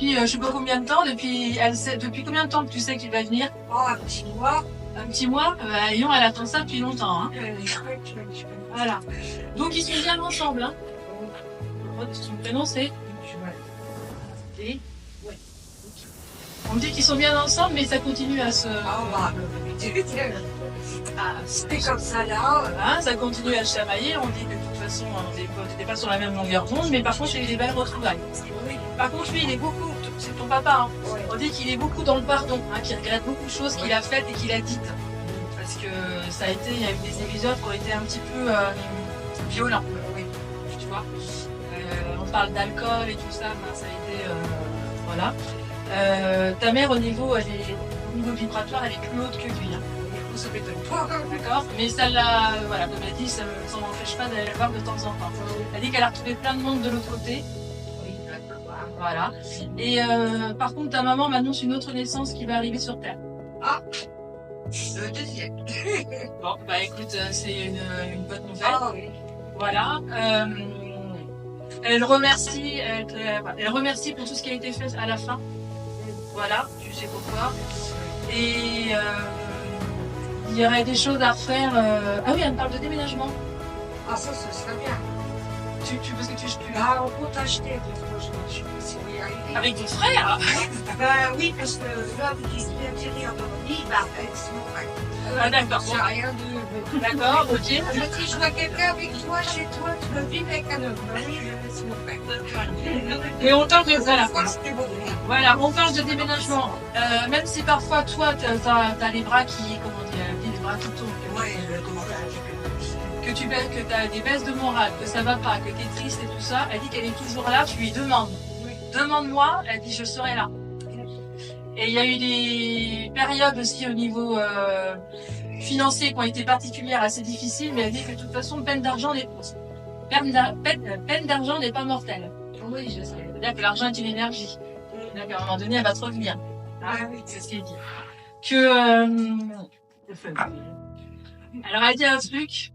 depuis je sais pas combien de temps, depuis combien de temps que tu sais qu'il va venir? Oh, un petit mois. Un petit mois? Lyon, elle attend ça depuis longtemps. Hein. Voilà. Donc ils sont bien ensemble. Hein. Son prénom c'est Et ouais. On dit qu'ils sont bien ensemble, mais ça continue à se. C'était comme ça là. Hein, ça continue à se chamailler. On dit que de toute façon, on n'était pas sur la même longueur d'onde, mais par contre, il y a eu des belles retrouvailles. Par contre, lui, il est beaucoup. C'est ton papa. Hein. On dit qu'il est beaucoup dans le pardon, hein, qu'il regrette beaucoup de choses qu'il a faites et qu'il a dites. Parce que ça a été, il y a eu des épisodes qui ont été un petit peu violents. Oui, tu vois. On parle d'alcool et tout ça, ben, ça a été voilà. Ta mère au niveau vibratoire, elle est plus haute que lui. Hein. Ça m'étonne pas, d'accord. Mais ça l'a, voilà, comme elle dit, ça ne m'empêche pas d'aller la voir de temps en temps. Elle dit qu'elle a retrouvé plein de monde de l'autre côté. Voilà. Et par contre, ta maman m'annonce une autre naissance qui va arriver sur Terre. Ah, le deuxième. Bon, bah écoute, c'est une bonne nouvelle. Ah oui. Voilà. Elle remercie pour tout ce qui a été fait à la fin. Voilà, tu sais pourquoi. Et il y aurait des choses à refaire. Ah oui, elle me parle de déménagement. Ah ça serait bien. Parce que tu Ah, on peut t'acheter. Je sais pas si on y arrive. avec ton frère. Oui, parce que là, vous dites l'intérieur de mon lit, bah, c'est mon frère. Ah d'accord. C'est rien de... D'accord, ok. Je dis, je vois quelqu'un avec toi, chez toi, tu veux vivre avec un homme. Oui, c'est mon frère. Et on parle de voilà. C'était bon. Voilà, on parle de déménagement. Même si parfois toi t'as les bras qui, comment dire, les bras qui tournent. Ouais, comment Que tu as des baisses de morale, que ça va pas, que tu es triste et tout ça, elle dit qu'elle est toujours là, tu lui demandes. Oui. Demande-moi, elle dit je serai là. Et il y a eu des périodes aussi au niveau financier qui ont été particulières, assez difficiles, mais elle dit que de toute façon, peine d'argent n'est pas mortelle. Oui, je sais. C'est-à-dire que l'argent est une énergie. C'est-à-dire qu'à un moment donné, elle va te revenir. Ah oui, c'est ce qu'elle dit. Que alors elle dit un truc.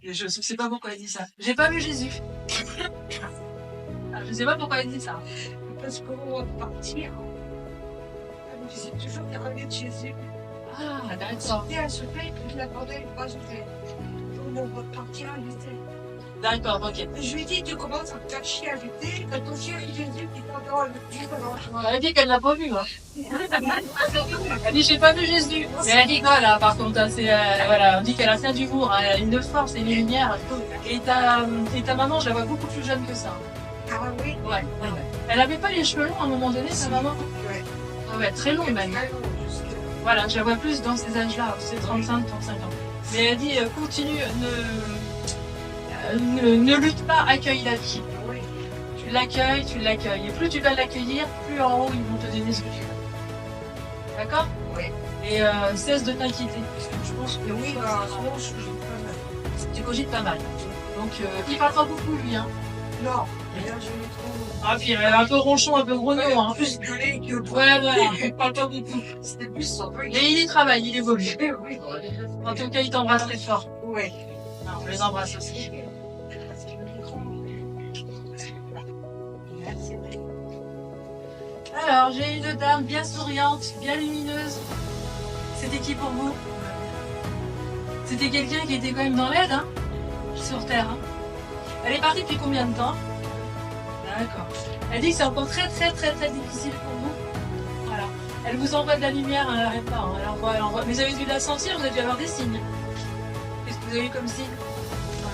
Je sais pas pourquoi elle dit ça. J'ai pas vu Jésus. Je sais pas pourquoi elle dit ça. parce qu'on va partir. Elle me disait toujours qu'il revenait de Jésus. Ah, d'accord. Et elle se fait, puis je l'attendais, une fois, je disais, on va partir à l'été. D'accord, ok. Je lui ai dit, tu commences à te faire chier à l'été, quand ton chien est Jésus qui t'entend le dire Elle dit qu'elle l'a pas vu, hein. Elle dit j'ai pas vu Jésus. Mais elle rigole, hein, par contre. Hein, voilà, on dit qu'elle a fait d'humour, hein, elle a une de force et une lumière. Et ta maman, je la vois beaucoup plus jeune que ça. Ah oui? Ouais. Elle avait pas les cheveux longs à un moment donné, sa maman? Ouais. Ah ouais, très long même. Voilà, je la vois plus dans ces âges-là, c'est 35 ans. Mais elle dit continue, ne lutte pas, accueille la vie. Oui. Tu l'accueilles. Et plus tu vas l'accueillir, plus en haut ils vont te donner ce que tu veux. D'accord? Oui. Et cesse de t'inquiéter. Parce que je pense que Oui, bah, je suis pas mal. tu cogites pas mal. Donc il parle pas beaucoup lui. Hein. Non, mais là, je l'ai trop. Ah puis un peu ronchon, un peu grognon. Hein. Plus gueulé que Ouais, voilà, il parle pas beaucoup. C'était plus son truc. Mais il y travaille, il évolue. Oui. En tout cas, il t'embrasse très fort. Oui. Alors, on les embrasse aussi. Alors, j'ai une dame bien souriante, bien lumineuse. C'était qui pour vous? C'était quelqu'un qui était quand même dans l'aide, hein, sur Terre. Hein. Elle est partie depuis combien de temps? D'accord. Elle dit que c'est encore très difficile pour vous. Voilà. Elle vous envoie de la lumière, elle n'arrête pas. Hein. Elle envoie. Mais vous avez dû la sentir, vous avez dû avoir des signes. Qu'est-ce que vous avez eu comme signe?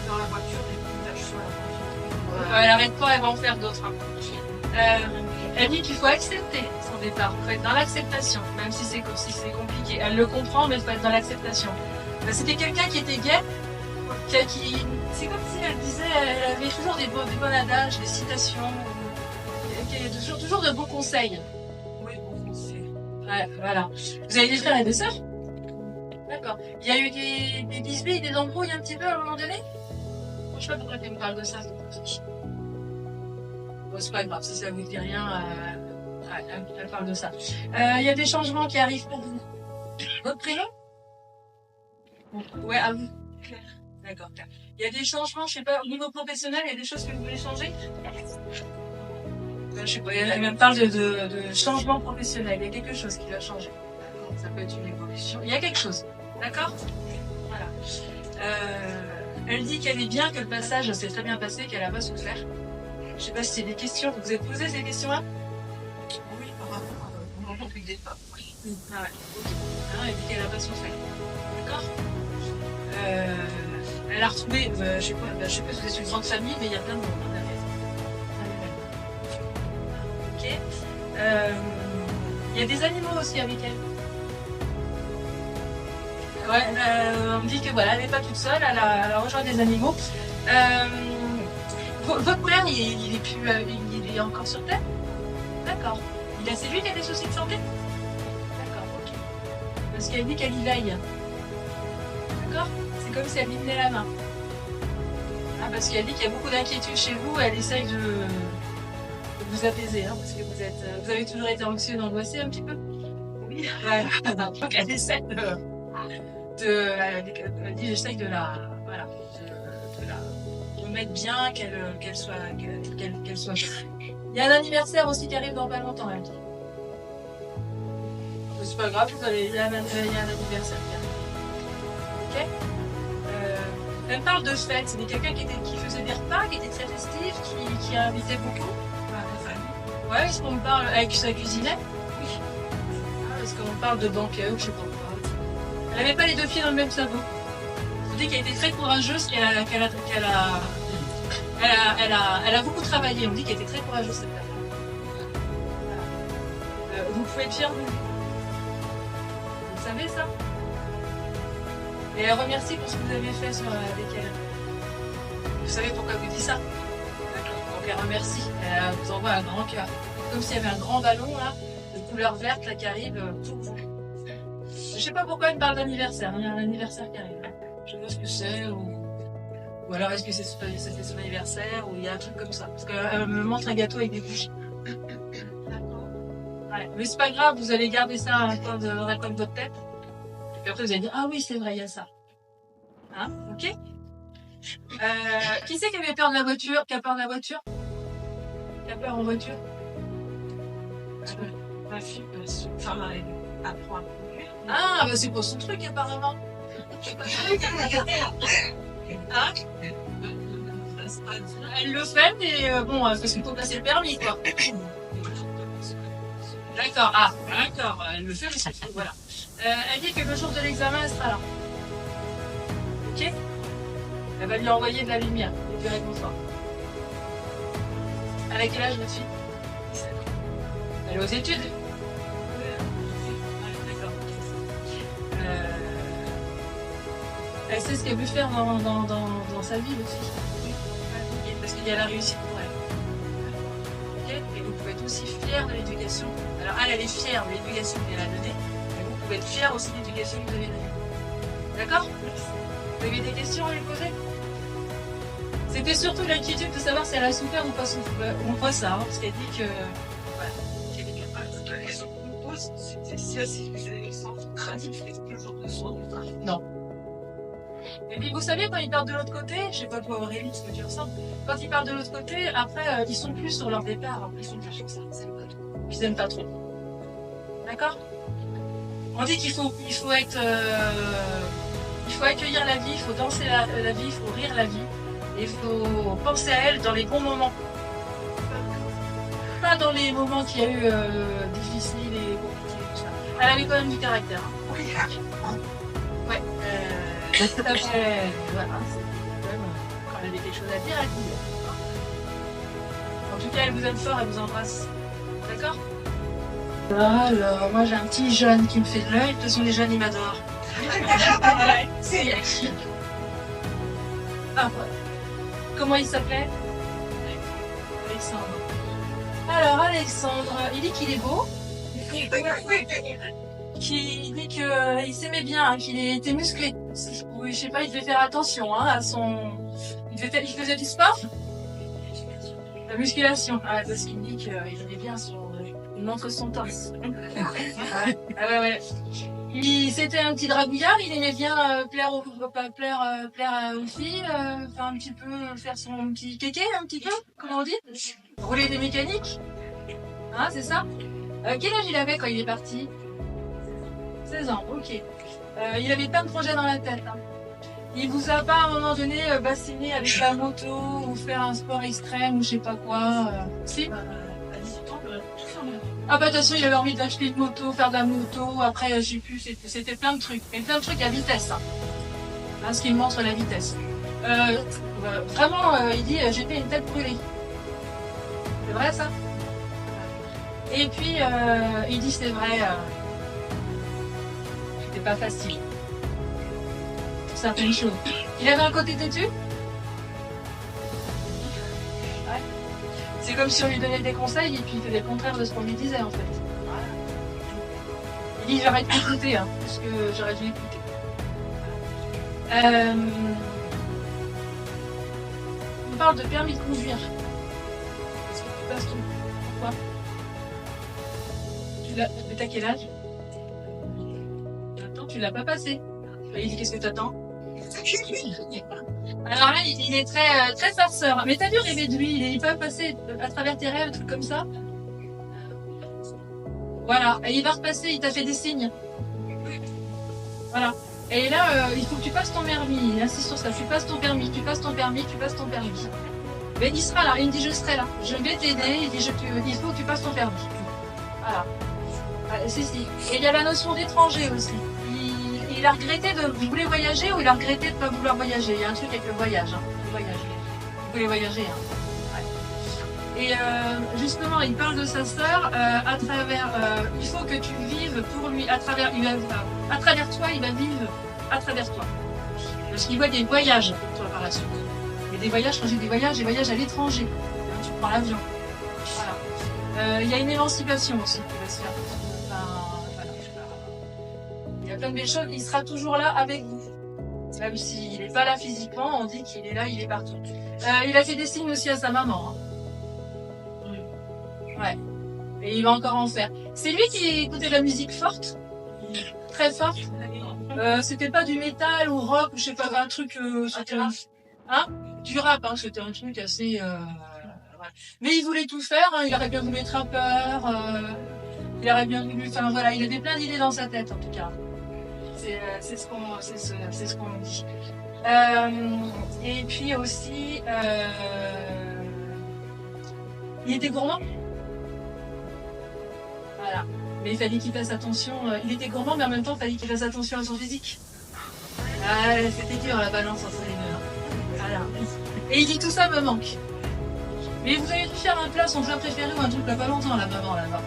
Dans la voiture, des taches sur la voiture. Elle n'arrête pas, elle va en faire d'autres. Hein. Elle dit qu'il faut accepter son départ. Il faut être dans l'acceptation, même si c'est compliqué. Elle le comprend, mais il faut être dans l'acceptation. C'était quelqu'un qui était gay, c'est comme si elle disait, elle avait toujours des bons adages, des citations, toujours de bons conseils. Oui, bon conseil. Ouais, voilà. Vous avez des frères et des sœurs? D'accord. Il y a eu des bisbis, des embrouilles un petit peu à un moment donné? Je sais pas pourquoi tu me parles de ça. Bon, c'est pas grave, si ça vous dit rien, elle parle de ça. Il y a des changements qui arrivent pour vous. Votre prénom? Ouais, à vous. Claire. D'accord, Claire. Il y a des changements, je sais pas, au niveau professionnel, il y a des choses que vous voulez changer? Je sais pas, elle me parle de changement professionnel. Il y a quelque chose qui va changer. Ça peut être une évolution. Il y a quelque chose. D'accord? Voilà. Elle dit qu'elle est bien, que le passage s'est très bien passé, qu'elle a pas souffert. Je sais pas si c'est des questions. Vous vous êtes posé ces questions-là? Oui, par rapport au moment du départ. Oui. Ah ouais. Ok. Alors, elle dit qu'elle a pas souffert. D'accord? Elle a retrouvé, je sais pas si vous êtes une grande famille, mais il y a plein de monde. Ok. Il y a des animaux aussi avec elle. Ouais, on me dit que voilà, elle n'est pas toute seule, elle a rejoint des animaux. Votre père, il est plus, il est encore sur Terre? D'accord. C'est lui qui a des soucis de santé? D'accord, ok. Parce qu'elle dit qu'elle y veille. D'accord? C'est comme si elle lui tenait la main. Ah, parce qu'elle dit qu'il y a beaucoup d'inquiétudes chez vous, elle essaye de vous apaiser, hein, parce que vous avez toujours été anxieux, angoissé un petit peu. Oui. Ouais. Donc elle essaie elle dit j'essaye de la, voilà, de mettre bien, qu'elle soit. Il y a un anniversaire aussi qui arrive dans pas longtemps, elle dit. C'est pas grave, il y a un anniversaire qui arrive. Ok? Elle me parle de fête, c'est quelqu'un qui faisait des repas, qui était très festif, qui invitait beaucoup. Ouais, est-ce qu'on me parle avec sa cuisinette? Oui. Ah, est-ce qu'on parle de banquet ou je sais pas quoi. Elle n'avait pas les deux pieds dans le même sabot. Je vous dis qu'elle était très courageuse, qu'elle a beaucoup travaillé. On dit qu'elle était très courageuse cette personne. Voilà. Vous pouvez être fier de vous. Vous savez ça? Et elle remercie pour ce que vous avez fait avec elle. Vous savez pourquoi elle vous dit ça? Donc elle remercie. Elle vous envoie un grand cœur. Comme s'il y avait un grand ballon là, de couleur verte là, qui arrive pour vous. Je sais pas pourquoi elle parle d'anniversaire. Il y a un anniversaire qui arrive. Je sais pas ce que c'est ou alors est-ce que c'était son anniversaire ou il y a un truc comme ça. Parce qu'elle me montre un gâteau avec des bougies. D'accord. Ouais. Mais c'est pas grave, vous allez garder ça dans un coin de votre tête. Et puis après vous allez dire ah oui c'est vrai il y a ça. Hein? Ok. Qui c'est qui avait peur de la voiture? Qui a peur de la voiture? Qui a peur en voiture? Ma fille, son femme apprend à conduire. Ah bah c'est pour son truc apparemment. Hein? Elle le fait mais bon parce qu'il faut passer le permis quoi. D'accord, ah d'accord, elle le fait mais c'est tout, voilà. Elle dit que le jour de l'examen elle sera là. Ok? Elle va lui envoyer de la lumière et du réconfort. Elle a quel âge votre fille? 17 ans. Elle est aux études? D'accord. Elle sait ce qu'elle veut faire dans sa vie, votre fille. Oui. Parce qu'il y a la réussite pour elle. Okay. Et vous pouvez être aussi fier de l'éducation. Alors elle est fière de l'éducation qu'elle a donnée, mais vous pouvez être fier aussi de l'éducation que vous avez donnée. D'accord? Vous avez des questions à lui poser? C'était surtout l'inquiétude de savoir si elle a souffert ou pas souffert. On voit ça, hein, parce qu'elle dit que. Voilà, qu'elle est capable de raison. Non. Et puis vous savez, quand ils partent de l'autre côté, je sais pas toi Aurélie, ce que tu ressens, quand ils partent de l'autre côté, après ils sont plus sur leur départ, ils sont plus sur ça, ils aiment pas trop. D'accord? On dit qu'il faut être. Il faut accueillir la vie, il faut danser la vie, il faut rire la vie. Il faut penser à elle dans les bons moments. Pas dans les moments qu'il y a eu difficiles et compliqués, tout ça. Elle avait quand même du caractère. Hein. Oui. Ouais. Voilà, c'est même quand elle avait quelque chose à dire, elle disait. En tout cas, elle vous aime fort, elle vous embrasse. D'accord? Alors, moi j'ai un petit jeune qui me fait de l'œil. De toute façon, les jeunes, ils m'adorent. C'est ah, voilà. Comment il s'appelait? Alexandre. Alors, Alexandre, il dit qu'il est beau. Qu'il dit qu'il s'aimait bien, hein, qu'il était musclé. Oui, je sais pas, il devait faire attention hein, à son. Il faisait du sport? La musculation. Ah, parce qu'il dit qu'il aimait bien il montre son torse. Ah ouais. C'était un petit dragouillard, il aimait bien plaire aux filles, faire un petit peu, faire son petit kéké un petit peu, comment on dit? Rouler des mécaniques. Hein, c'est ça? Quel âge il avait quand il est parti? 16 ans, ok. Il avait plein de projets dans la tête. Hein. Il vous a pas à un moment donné bassiné avec la moto ou faire un sport extrême ou je sais pas quoi. Si? À 18 ans, tout faire. Ah bah de toute façon il avait envie d'acheter une moto, faire de la moto, après je sais plus, c'était plein de trucs. Mais plein de trucs à vitesse. Hein, ce qui montre la vitesse. Vraiment, il dit j'étais une tête brûlée. C'est vrai ça? Et puis il dit c'est vrai, c'était pas facile. Certaines choses. Il avait un côté têtu? Ouais. C'est comme si on lui donnait des conseils et puis il faisait le contraire de ce qu'on lui disait en fait. Il dit j'arrête d'écouter, hein, parce que j'aurais dû écouter. On parle de permis de conduire. Est-ce que tu passes ton... Pourquoi? Mais t'as quel âge? Attends, tu l'as pas passé. Il dit qu'est-ce que t'attends? Alors là, il est très, très farceur. Mais t'as dû rêver de lui. Il peut passer à travers tes rêves, un truc comme ça. Voilà. Et il va repasser. Il t'a fait des signes. Voilà. Et là, il faut que tu passes ton permis. Il insiste sur ça. Tu passes ton permis. Tu passes ton permis. Tu passes ton permis. Mais il sera là. Il me dit je serai là. Je vais t'aider. Il dit il faut que tu passes ton permis. Voilà. Si. Et il y a la notion d'étranger aussi. Il a regretté de vouloir voyager ou il a regretté de ne pas vouloir voyager. Il y a un truc avec le voyage. Hein. Le voyage. Vous voulez voyager. Hein. Ouais. Et justement, il parle de sa sœur à travers. Il faut que tu vives pour lui à travers toi. Il va vivre à travers toi. Parce qu'il voit des voyages pour toi par la suite. Et des voyages, quand j'ai des voyages à l'étranger. Tu prends l'avion. Voilà. Il y a une émancipation aussi qui va se faire. Il y a plein de belles choses, il sera toujours là avec vous. Même s'il n'est pas là physiquement, on dit qu'il est là, il est partout. Il a fait des signes aussi à sa maman. Hein. Ouais. Et il va encore en faire. C'est lui qui écoutait de la musique forte, très forte. C'était pas du métal ou rock, je sais pas, un truc. C'était hein, du rap, hein, c'était un truc assez. Ouais. Mais il voulait tout faire. Hein, il aurait bien voulu être rappeur. Il aurait bien voulu. Enfin voilà, il avait plein d'idées dans sa tête en tout cas. C'est ce qu'on dit. Et puis aussi, il était gourmand. Voilà. Mais il fallait qu'il fasse attention. Il était gourmand, mais en même temps, il fallait qu'il fasse attention à son physique. C'était dur la balance entre les deux. Hein. Voilà. Et il dit tout ça me manque. Mais vous avez dû faire un plat, son plat préféré ou un truc là pas longtemps, la maman là-bas.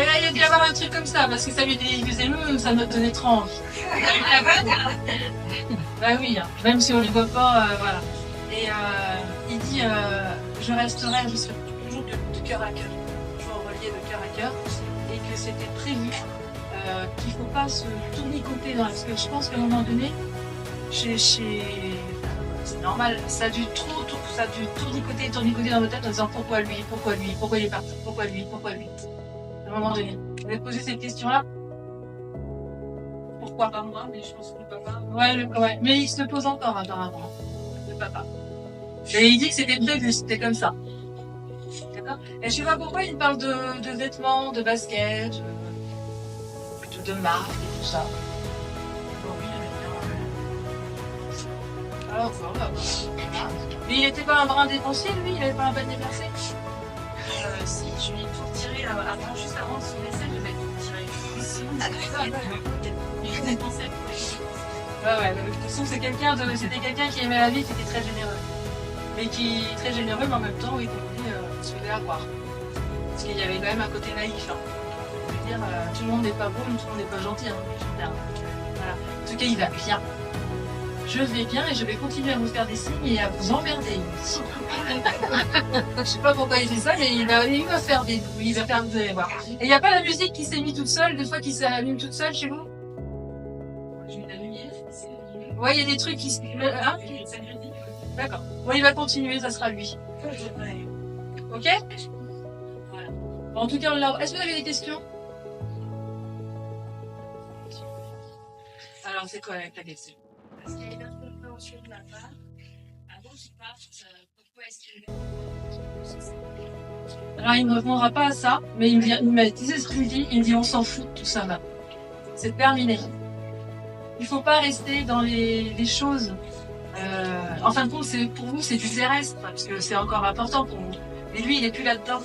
Il a dû y avoir un truc comme ça, parce que ça lui faisait ça me donnait trop envie. Bah oui, hein. Même si on ne le voit pas, voilà. Et il dit, je resterai, je serai toujours de cœur à cœur, toujours relié de cœur à cœur, et que c'était prévu, qu'il ne faut pas se tournicoter dans parce que je pense qu'à un moment donné, c'est normal, ça a dû tournicoter dans votre tête en disant pourquoi lui, pourquoi il est parti, pourquoi lui. À un moment donné. Vous avez posé cette question-là? Pourquoi pas moi? Mais je pense que le papa. Ouais, mais il se le pose encore apparemment. Le papa. Et il dit que c'était prévu, c'était comme ça. D'accord? Et je sais pas pourquoi il parle de vêtements, de baskets, de marques et tout ça. Bon, oui, il alors, voilà. Mais il était pas un brin dépensier, lui? Il avait pas un panier versé? Si, je lui ai tout retiré avant, juste avant son essai, je vais tout retirer. Ouais, de toute façon, c'était quelqu'un qui aimait la vie, qui était très généreux. Mais très généreux, mais en même temps, il était souhaité à voir. Parce qu'il y avait quand même un côté naïf. Hein. Je veux dire, tout le monde n'est pas beau, tout le monde n'est pas gentil. Hein, voilà. En tout cas, il va bien. Je vais bien et je vais continuer à vous faire des signes et à vous emmerder. Je sais pas pourquoi il fait ça, mais il va faire des bruits, vous allez voir. Et il n'y a pas la musique qui s'est mise toute seule, des fois qui s'allume toute seule chez vous? J'ai eu la lumière, ouais, il y a des trucs qui se... Hein? D'accord. Bon, il va continuer, ça sera lui. Ok? Voilà. Bon, en tout cas, est-ce que vous avez des questions? Alors, c'est quoi la question? Parce qu'il y a une incompréhension de ma part. Avant, je parte, pourquoi Alors il ne répondra pas à ça, mais tu sais ce qu'il dit, il dit on s'en fout de tout ça là. C'est terminé. Il faut pas rester dans les choses. En fin de compte, pour vous, c'est du terrestre, parce que c'est encore important pour vous. Mais lui, il est plus là-dedans.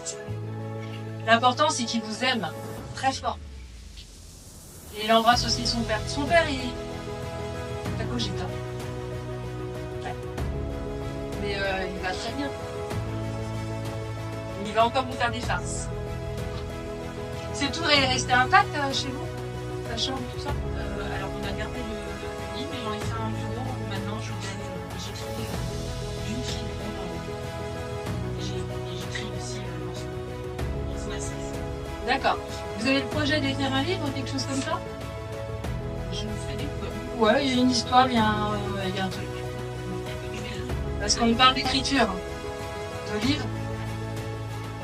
L'important, c'est qu'il vous aime très fort. Et il embrasse aussi son père. Son père, il cogite. Ouais. Mais il va très bien. Il va encore vous faire des farces. C'est tout resté intact chez vous? La chambre, tout ça? Alors on a gardé le lit, mais j'en ai fait un bureau où maintenant j'écris d'une fille. J'écris aussi dans ce massif. D'accord. Vous avez le projet d'écrire un livre ou quelque chose comme ça? Je me ferai des poèmes. Ouais, il y a une histoire, il y a un truc. Parce qu'on parle d'écriture, de livre.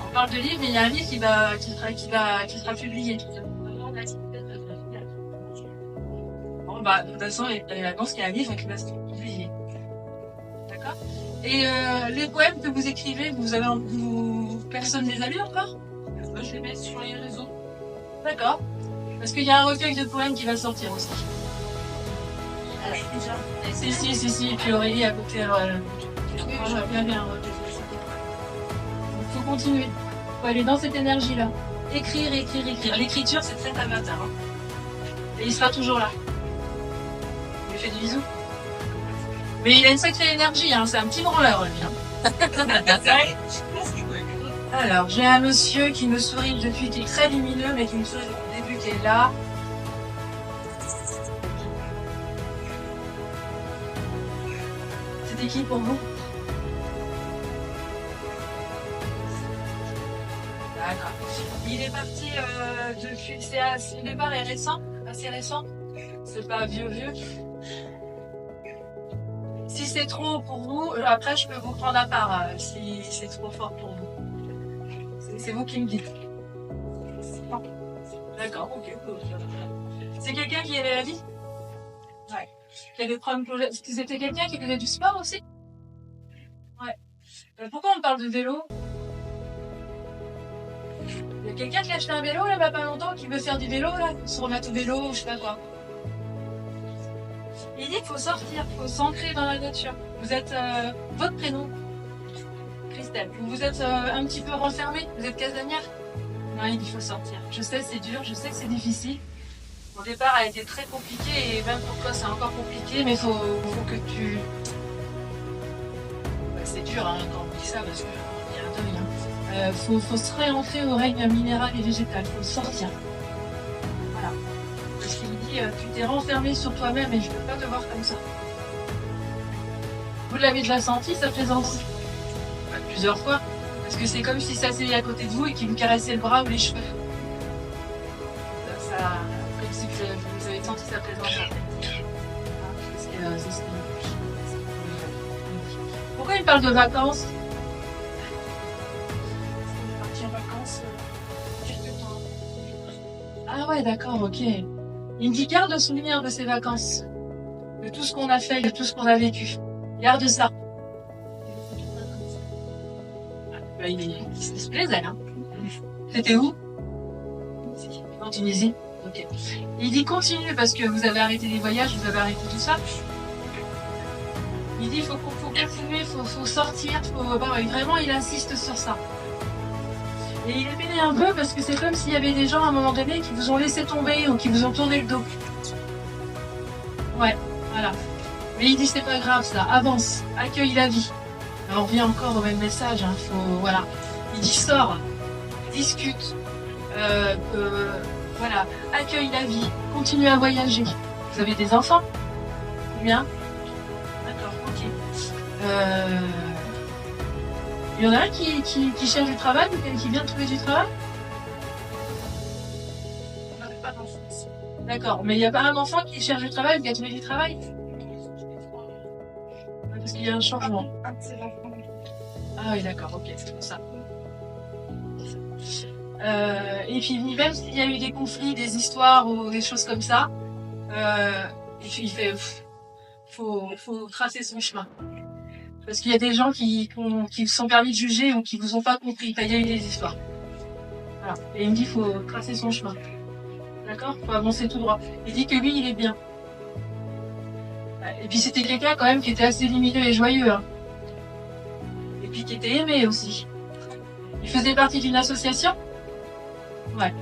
On parle de livre, mais il y a un livre qui sera publié. Bon, bah, de toute façon, il annonce qu'il y a un livre qui va se publier. D'accord? Et les poèmes que vous écrivez, personne ne les a lus encore? Moi, je les mets sur les réseaux. D'accord. Parce qu'il y a un recueil de poèmes qui va sortir aussi. Déjà. Si. Et puis Aurélie à côté. Bien. Il faut continuer. Il faut aller dans cette énergie-là. Écrire. L'écriture, c'est très amateur. Hein. Et il sera toujours là. Il lui fait des bisous. Mais il a une sacrée énergie, hein. C'est un petit branleur, lui. Hein. Alors, j'ai un monsieur qui me sourit depuis, qui est très lumineux, mais qui me sourit depuis le début, qui est là. C'était qui pour vous? D'accord. Il est parti depuis... Son départ est récent, assez récent. C'est pas vieux. Si c'est trop pour vous, après je peux vous prendre à part si c'est trop fort pour vous. C'est vous qui me dites. D'accord, ok. C'est quelqu'un qui aimait la vie? Ouais. Qui avait des problèmes. C'était quelqu'un qui faisait du sport aussi? Ouais. Pourquoi on parle de vélo? Il y a quelqu'un qui a acheté un vélo là, pas longtemps, qui veut faire du vélo là, se remettre au vélo, je sais pas quoi. Il dit qu'il faut sortir, il faut s'ancrer dans la nature. Vous êtes votre prénom, Christelle. Vous êtes un petit peu renfermée, vous êtes casanière. Non, il dit qu'il faut sortir. Je sais c'est dur, je sais que c'est difficile. Mon départ a été très compliqué et même pour toi c'est encore compliqué, mais faut que tu... Bah, c'est dur hein, quand on dit ça parce qu'il y a un deuil. Hein. Faut se réancrer au règne minéral et végétal, faut sortir. Voilà. Parce qu'il dit, tu t'es renfermé sur toi-même et je ne peux pas te voir comme ça. Vous l'avez déjà senti, sa présence? Plusieurs fois. Parce que c'est comme si ça s'est à côté de vous et qu'il vous caressait le bras ou les cheveux. Ça, comme si vous avez senti sa présence en fait. C'est ce qu'il dit. Pourquoi il parle de vacances? Ah ouais, d'accord, ok. Il me dit garde le souvenir de ces vacances, de tout ce qu'on a fait, de tout ce qu'on a vécu. Garde ça. Bah, il se plaisait, hein. C'était où? En Tunisie. Ok. Il dit continue parce que vous avez arrêté les voyages, vous avez arrêté tout ça. Il dit faut continuer, faut sortir, vraiment il insiste sur ça. Et il est péné un peu parce que c'est comme s'il y avait des gens à un moment donné qui vous ont laissé tomber ou qui vous ont tourné le dos. Ouais, voilà. Mais il dit c'est pas grave ça, avance, accueille la vie. Alors on revient encore au même message, hein, voilà. Il dit sors, discute, voilà, accueille la vie, continue à voyager. Vous avez des enfants? Bien. D'accord, ok. Il y en a un qui cherche du travail ou qui vient de trouver du travail? On n'avait pas d'enfants. D'accord, mais il n'y a pas un enfant qui cherche du travail ou qui a trouvé du travail? Parce qu'il y a un changement. Ah oui, d'accord, ok, c'est pour ça. Et puis même s'il y a eu des conflits, des histoires ou des choses comme ça, il fait faut tracer son chemin. Parce qu'il y a des gens qui se sont permis de juger ou qui vous ont pas compris. Il y a eu des histoires. Voilà. Et il me dit qu'il faut tracer son chemin. D'accord? Faut avancer tout droit. Il dit que lui, il est bien. Et puis c'était quelqu'un quand même qui était assez lumineux et joyeux. Hein. Et puis qui était aimé aussi. Il faisait partie d'une association? Ouais.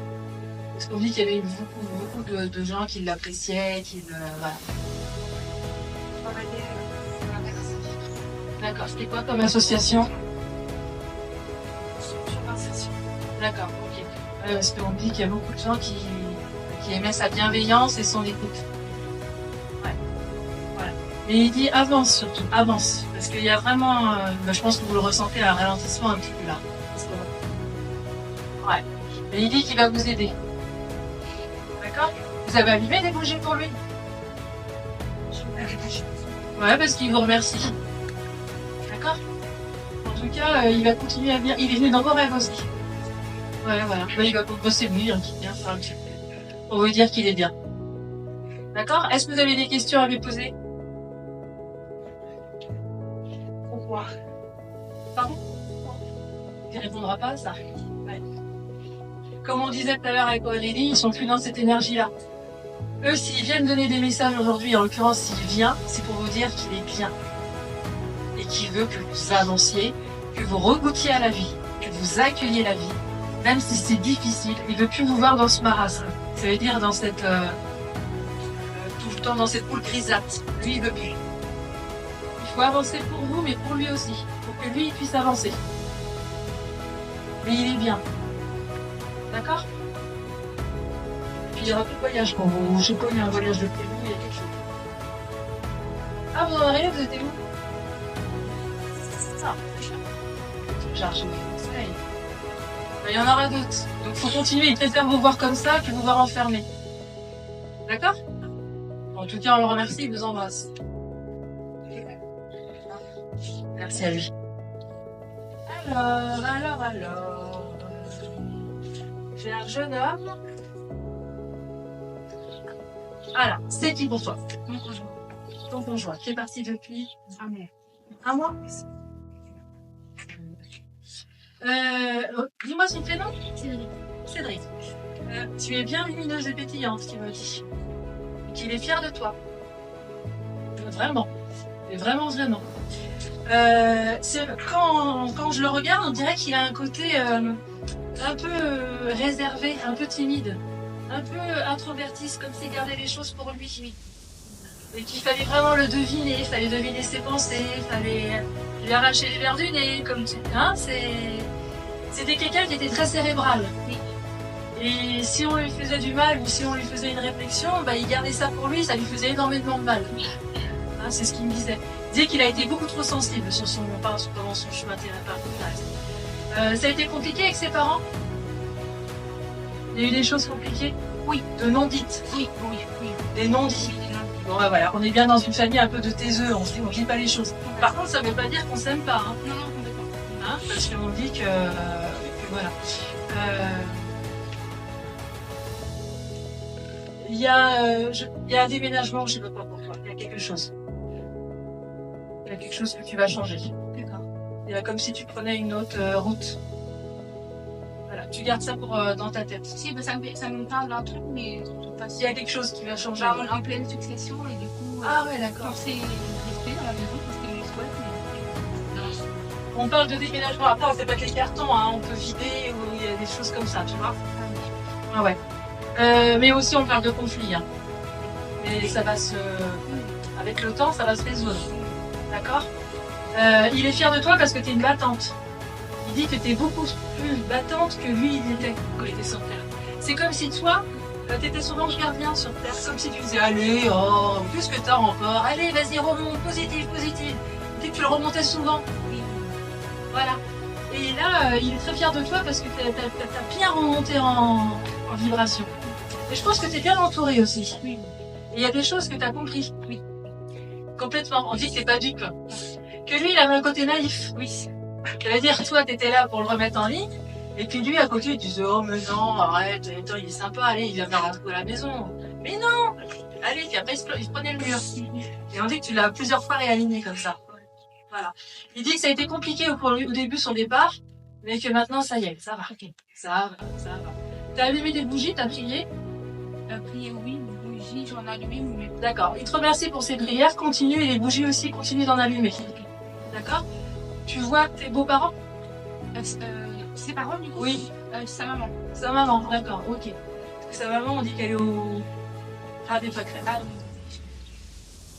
Parce qu'on dit qu'il y avait beaucoup de gens qui l'appréciaient, qui le... Voilà. D'accord. C'était quoi comme association? D'accord, ok. Parce qu'on dit qu'il y a beaucoup de gens qui aimaient sa bienveillance et son écoute. Ouais. Voilà. Mais il dit avance surtout, avance. Parce qu'il y a vraiment, je pense que vous le ressentez, un ralentissement un petit peu là. Ouais. Mais il dit qu'il va vous aider. D'accord? Vous avez allumé des bougies pour lui? Ouais, parce qu'il vous remercie. D'accord? En tout cas, il va continuer à venir. Il est venu dans vos rêves aussi. Ouais, voilà. Il va bosser lui, hein, qui vient faire un petit peu. Pour vous dire qu'il est bien. D'accord? Est-ce que vous avez des questions à lui poser? Pourquoi? Pardon? Il répondra pas à ça. Ouais. Comme on disait tout à l'heure avec Aurélie, ils sont plus dans cette énergie-là. Eux, s'ils viennent donner des messages aujourd'hui, en l'occurrence s'il vient, c'est pour vous dire qu'il est bien. Et qu'il veut que vous avanciez, que vous regoutiez à la vie, que vous accueillez la vie, même si c'est difficile. Il veut plus vous voir dans ce marasme. Ça veut dire dans cette... tout le temps dans cette poule grisâtre. Lui, il veut plus. Il faut avancer pour vous, mais pour lui aussi. Pour que lui, il puisse avancer. Mais il est bien. D'accord? Puis il y aura plus de voyage pour vous. Je sais pas, il y a un voyage de prévu, il y a quelque chose. Ah, vous en avez, vous étiez où? Ah, chargé de soleil. Il y en aura d'autres. Donc il faut continuer. Il préfère vous voir comme ça que vous voir enfermé. D'accord? En tout cas, on le remercie, il vous embrasse. Merci à lui. Alors. J'ai un jeune homme. Voilà, c'est qui pour toi? Mon conjoint. Ton conjoint, qui est parti depuis un mois. Un mois? Dis-moi son prénom? Cédric. Cédric. Tu es bien lumineuse et pétillante, qu'il me dit. Qu'il est fier de toi. Vraiment. Et vraiment. Quand je le regarde, on dirait qu'il a un côté un peu réservé, un peu timide, un peu introverti, comme s'il gardait les choses pour lui. Et qu'il fallait vraiment le deviner, il fallait deviner ses pensées, il fallait lui arracher les verres du nez, comme tu dis. Hein, c'était quelqu'un qui était très cérébral. Et si on lui faisait du mal ou si on lui faisait une réflexion, il gardait ça pour lui, ça lui faisait énormément de mal. Hein, c'est ce qu'il me disait. Il disait qu'il a été beaucoup trop sensible sur son chemin thérapeutique. Ça a été compliqué avec ses parents? Il y a eu des choses compliquées? Oui. De non-dites? Oui. Des non-dits? Bon, voilà, on est bien dans une famille un peu de taiseux, on ne dit pas les choses. Par contre, ça ne veut pas dire qu'on s'aime pas. Hein. Non, complètement. Hein, parce qu'on dit que voilà. Il y a un déménagement, je ne sais pas pourquoi. Il y a quelque chose. Il y a quelque chose que tu vas changer. D'accord. Il y a comme si tu prenais une autre route. Voilà, tu gardes ça dans ta tête. Si, ça me parle d'un truc, mais il y a quelque chose qui va changer. En pleine succession, et du coup, ah ouais, d'accord. On s'est resté dans la maison parce que je le souhaite, mais... On parle de déménagement, après on fait pas que les cartons, hein. On peut vider, ou il y a des choses comme ça, tu vois. Ah ouais. Mais aussi on parle de conflit. Hein. Mais ça va avec le temps, ça va se résoudre. D'accord? Il est fier de toi parce que tu es une battante. Il dit que tu es beaucoup plus battante que lui, il était quand il était sur Terre. C'est comme si toi, tu étais son ange gardien sur Terre, comme si tu disais allez, plus que t'as encore, allez, vas-y, remonte, positif. Dès que tu le remontais souvent. Voilà. Et là, il est très fier de toi parce que t'as bien remonté en vibration. Et je pense que t'es bien entouré aussi. Oui. Et il y a des choses que t'as compris. Oui. Complètement. On dit que t'es pas dupe. Que lui, il avait un côté naïf. Oui. Ça veut dire, toi, t'étais là pour le remettre en ligne. Et puis lui, à côté, il disait, oh, mais non, arrête, attends, il est sympa, allez, il vient me rentrer à la maison. Mais non! Allez, puis après, il se prenait le mur. Et on dit que tu l'as plusieurs fois réaligné comme ça. Voilà. Il dit que ça a été compliqué au début son départ, mais que maintenant ça y est, ça va. Ok. Ça va. T'as allumé des bougies, t'as prié. Prier, oui, une bougie, j'en ai allumé, mais D'accord. Il te remercie pour ses prières. Continue et les bougies aussi, continue d'en allumer. D'accord. Tu vois tes beaux-parents? ses parents, du coup? Oui. Sa maman. Sa maman, d'accord, ok. Parce que sa maman, on dit qu'elle est au des pâquerettes. Ah,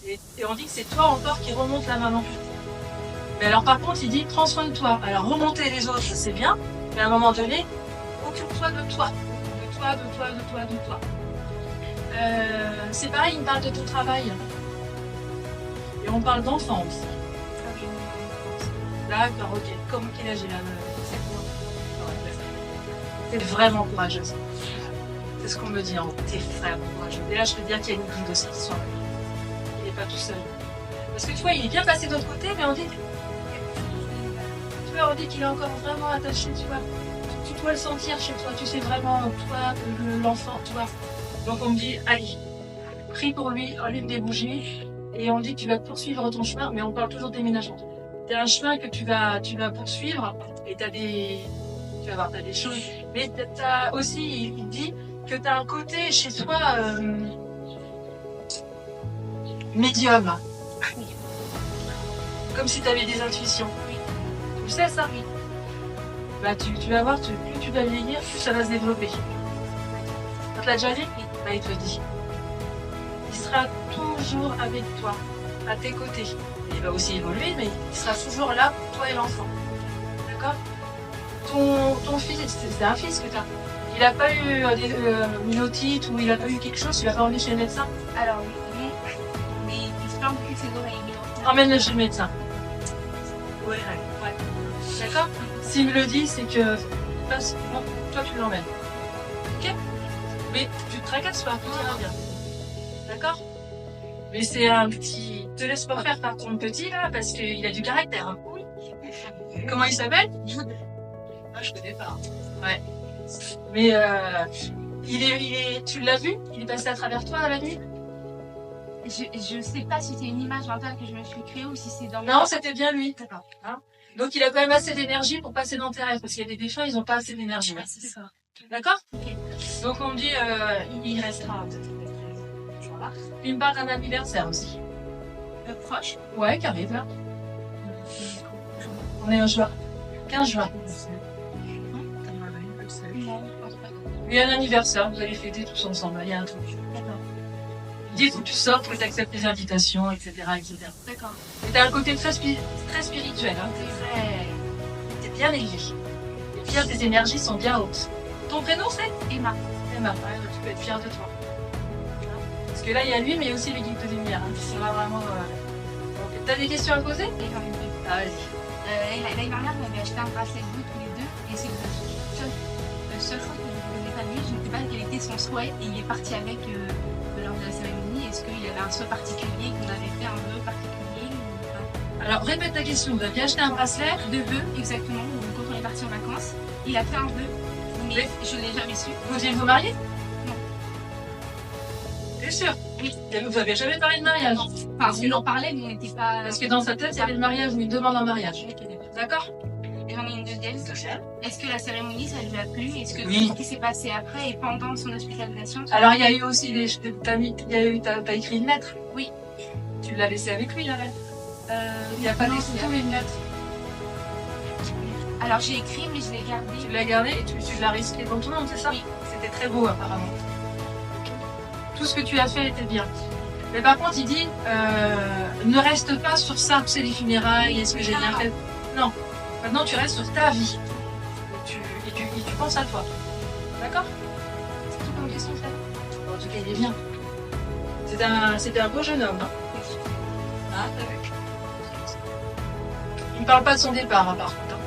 Et on dit que c'est toi encore qui remonte la maman. Mais alors par contre, il dit prends soin de toi. Alors remonter les autres, c'est bien, mais à un moment donné, occupe-toi de toi. De toi. C'est pareil, il me parle de ton travail. Et on parle d'enfants aussi. D'accord, ok. Comme quel âge il a? 7 mois. T'es vraiment courageuse. C'est ce qu'on me dit, hein. T'es vraiment courageuse. Et là, je peux dire qu'il y a une guide aussi qui soit là. Il n'est pas tout seul. Parce que tu vois, il est bien passé de l'autre côté, mais on dit... Tu vois, on dit qu'il est encore vraiment attaché, tu vois. Tu dois le sentir chez toi. Tu sais vraiment, toi, l'enfant, tu vois. Donc on me dit, allez, prie pour lui, allume des bougies. Et on dit que tu vas poursuivre ton chemin, mais on parle toujours de déménagement. Tu as un chemin que tu vas poursuivre, et tu vas voir, tu as des choses. Mais tu as aussi, il dit que tu as un côté chez toi médium. Comme si tu avais des intuitions. Tu sais ça? Oui. Bah, tu vas voir, plus tu vas vieillir, plus ça va se développer. On te l'a déjà dit? Bah, il te dit. Il sera toujours avec toi, à tes côtés. Il va aussi évoluer, mais il sera toujours là pour toi et l'enfant. D'accord? Ton fils, c'est un fils que tu as. Il n'a pas eu une otite ou il n'a pas eu quelque chose, tu l'as pas emmené chez le médecin? alors, oui, mais il se plaint beaucoup de ses oreilles. Emmène-le chez le médecin. Ouais. D'accord? S'il me le dit, c'est que bon, toi tu l'emmènes. Ok? Mais tu te tracasses pas, tout ira bien. D'accord? Mais c'est un petit... Te laisse pas faire par ton petit là, parce qu'il a du caractère. Oui. Comment il s'appelle? Ah, je connais pas. Ouais. Mais tu l'as vu? Il est passé à travers toi la nuit? Je sais pas si c'est une image mentale que je me suis créée ou si c'est dans Non, c'était bien lui. D'accord. Hein? Donc il a quand même assez d'énergie pour passer dans tes rêves, parce qu'il y a des défunts, ils n'ont pas assez d'énergie. Ouais, c'est ça. D'accord? Ok. Donc on me dit, il restera peut-être. Voilà. Il me parle d'un anniversaire aussi. Proche. Ouais, qui arrive là. On est en juin. 15 juin. Il y a un anniversaire, vous allez fêter tous ensemble, il y a un truc. D'accord. Il dit, il faut que tu sortes, que tu acceptes les invitations, etc. D'accord. Et t'as un côté très spirituel, hein. T'es bien élevé. Et puis tes énergies sont bien hautes. Ton prénom c'est Emma. Emma, ouais, tu peux être fière de toi. Parce que là, il y a lui, mais il y a aussi les guides de lumière. Hein, qui sont là vraiment... Donc, t'as des questions à poser? Ah, vas-y. L'année dernière, on avait acheté un bracelet bleu tous les deux et c'est le seul chose que je ne connais pas lui. Je ne sais pas quel était son souhait et il est parti avec lors de la cérémonie. Est-ce qu'il avait un souhait particulier, qu'on avait fait un vœu particulier ou pas? Alors, répète ta question. Vous aviez acheté un bracelet? De vœux, exactement. Donc, quand on est parti en vacances, il a fait un vœu, mais je ne l'ai jamais su. Vous deviez vous marier? Non. T'es sûr? Oui. Vous n'avez jamais parlé de mariage? Enfin, on en parlait, mais on n'était pas... Parce que dans sa tête, il y avait le mariage ou une demande en mariage. D'accord? Et j'en ai une deuxième. Est-ce que la cérémonie, ça lui a plu? Est-ce que Oui. ce qui s'est passé après et pendant son hospitalisation? Alors, il y a eu aussi t'as écrit une lettre? Oui. Tu l'as laissée avec lui, la lettre? Il n'y a pas des photos, mais une lettre. Alors, j'ai écrit, mais je l'ai gardée. Tu l'as gardée et tu l'as risquée dans ton nom, c'est ça? Oui. C'était très beau, apparemment. Tout ce que tu as fait était bien. Mais par contre, il dit, ne reste pas sur ça, c'est les funérailles, est-ce que j'ai bien fait? Non. Maintenant, tu restes sur ta vie. Et tu penses à toi. D'accord? C'est tout comme question, ça. En tout cas, il est bien. C'était un beau jeune homme. Hein? Ah, t'as vu? Il me parle pas de son départ, hein, par contre. Hein.